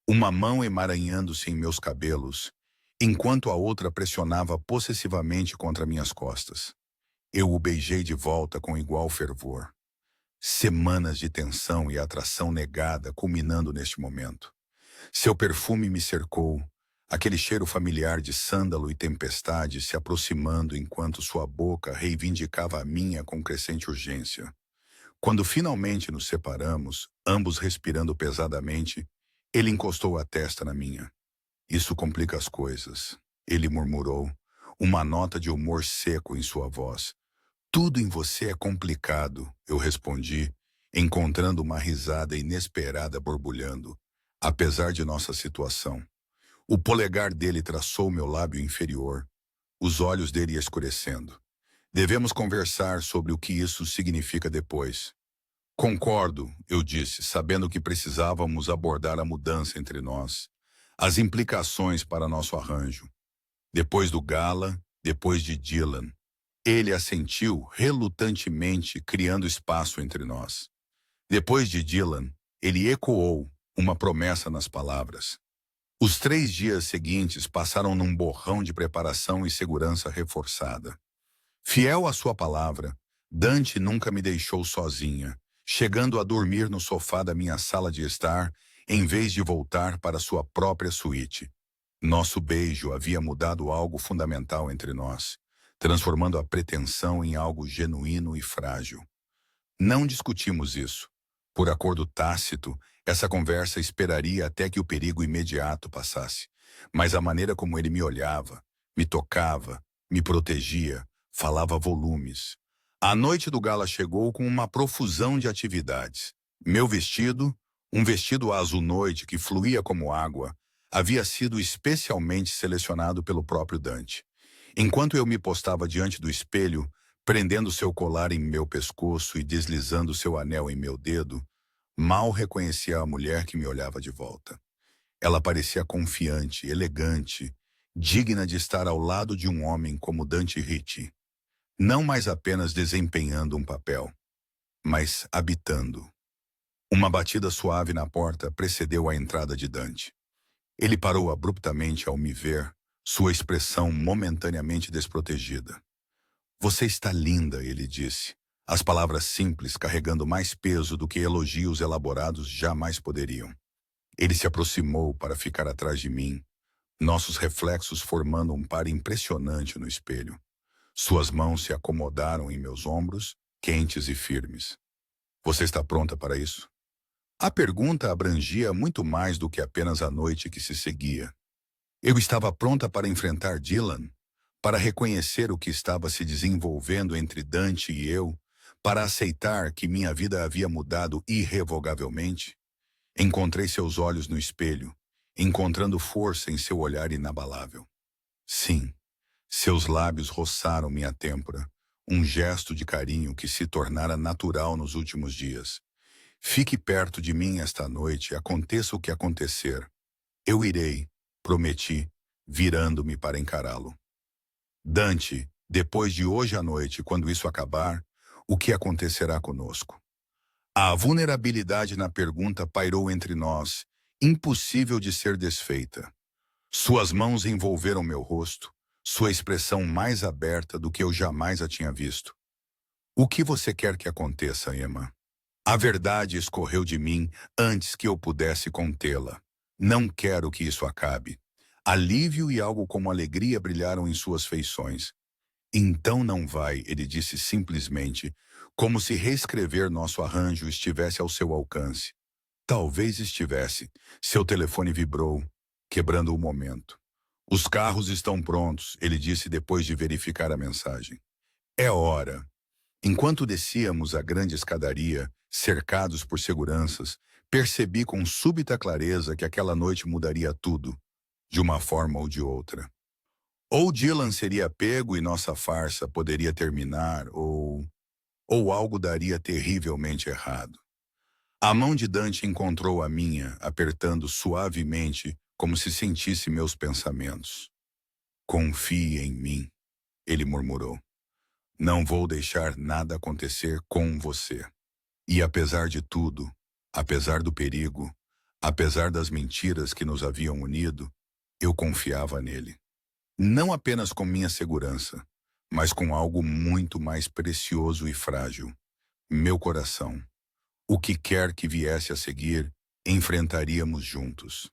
Uma mão emaranhando-se em meus cabelos, enquanto a outra pressionava possessivamente contra minhas costas. Eu o beijei de volta com igual fervor. Semanas de tensão e atração negada culminando neste momento. Seu perfume me cercou, aquele cheiro familiar de sândalo e tempestade se aproximando enquanto sua boca reivindicava a minha com crescente urgência. Quando finalmente nos separamos, ambos respirando pesadamente, ele encostou a testa na minha. Isso complica as coisas, ele murmurou, uma nota de humor seco em sua voz. Tudo em você é complicado, eu respondi, encontrando uma risada inesperada borbulhando, apesar de nossa situação. O polegar dele traçou meu lábio inferior, os olhos dele escurecendo. Devemos conversar sobre o que isso significa depois. Concordo, eu disse, sabendo que precisávamos abordar a mudança entre nós, as implicações para nosso arranjo. Depois do gala, depois de Dylan. Ele assentiu relutantemente, criando espaço entre nós. Depois de Dylan, ele ecoou uma promessa nas palavras. Os 3 dias seguintes passaram num borrão de preparação e segurança reforçada. Fiel à sua palavra, Dante nunca me deixou sozinha, chegando a dormir no sofá da minha sala de estar, em vez de voltar para sua própria suíte. Nosso beijo havia mudado algo fundamental entre nós, transformando a pretensão em algo genuíno e frágil. Não discutimos isso. Por acordo tácito, essa conversa esperaria até que o perigo imediato passasse. Mas a maneira como ele me olhava, me tocava, me protegia, falava volumes. A noite do gala chegou com uma profusão de atividades. Meu vestido, um vestido azul noite que fluía como água, havia sido especialmente selecionado pelo próprio Dante. Enquanto eu me postava diante do espelho, prendendo seu colar em meu pescoço e deslizando seu anel em meu dedo, mal reconhecia a mulher que me olhava de volta. Ela parecia confiante, elegante, digna de estar ao lado de um homem como Dante Ricci. não mais apenas desempenhando um papel, mas habitando. Uma batida suave na porta precedeu a entrada de Dante. Ele parou abruptamente ao me ver, sua expressão momentaneamente desprotegida. Você está linda, ele disse. As palavras simples carregando mais peso do que elogios elaborados jamais poderiam. Ele se aproximou para ficar atrás de mim, nossos reflexos formando um par impressionante no espelho. Suas mãos se acomodaram em meus ombros, quentes e firmes. Você está pronta para isso? A pergunta abrangia muito mais do que apenas a noite que se seguia. Eu estava pronta para enfrentar Dylan, para reconhecer o que estava se desenvolvendo entre Dante e eu, para aceitar que minha vida havia mudado irrevogavelmente. Encontrei seus olhos no espelho, encontrando força em seu olhar inabalável. Sim, seus lábios roçaram minha têmpora, um gesto de carinho que se tornara natural nos últimos dias. Fique perto de mim esta noite, aconteça o que acontecer. Eu irei, prometi, virando-me para encará-lo. Dante, depois de hoje à noite, quando isso acabar, o que acontecerá conosco? A vulnerabilidade na pergunta pairou entre nós, impossível de ser desfeita. Suas mãos envolveram meu rosto, sua expressão mais aberta do que eu jamais a tinha visto. O que você quer que aconteça, Emma? A verdade escorreu de mim antes que eu pudesse contê-la. Não quero que isso acabe. Alívio e algo como alegria brilharam em suas feições. Então não vai, ele disse simplesmente, como se reescrever nosso arranjo estivesse ao seu alcance. Talvez estivesse. Seu telefone vibrou, quebrando o momento. Os carros estão prontos, ele disse depois de verificar a mensagem. É hora. Enquanto descíamos a grande escadaria, cercados por seguranças, percebi com súbita clareza que aquela noite mudaria tudo, de uma forma ou de outra. Ou Dylan seria pego e nossa farsa poderia terminar, ou algo daria terrivelmente errado. A mão de Dante encontrou a minha, apertando suavemente, como se sentisse meus pensamentos. Confie em mim, ele murmurou. Não vou deixar nada acontecer com você. E apesar de tudo, apesar do perigo, apesar das mentiras que nos haviam unido, eu confiava nele. Não apenas com minha segurança, mas com algo muito mais precioso e frágil. Meu coração. O que quer que viesse a seguir, enfrentaríamos juntos.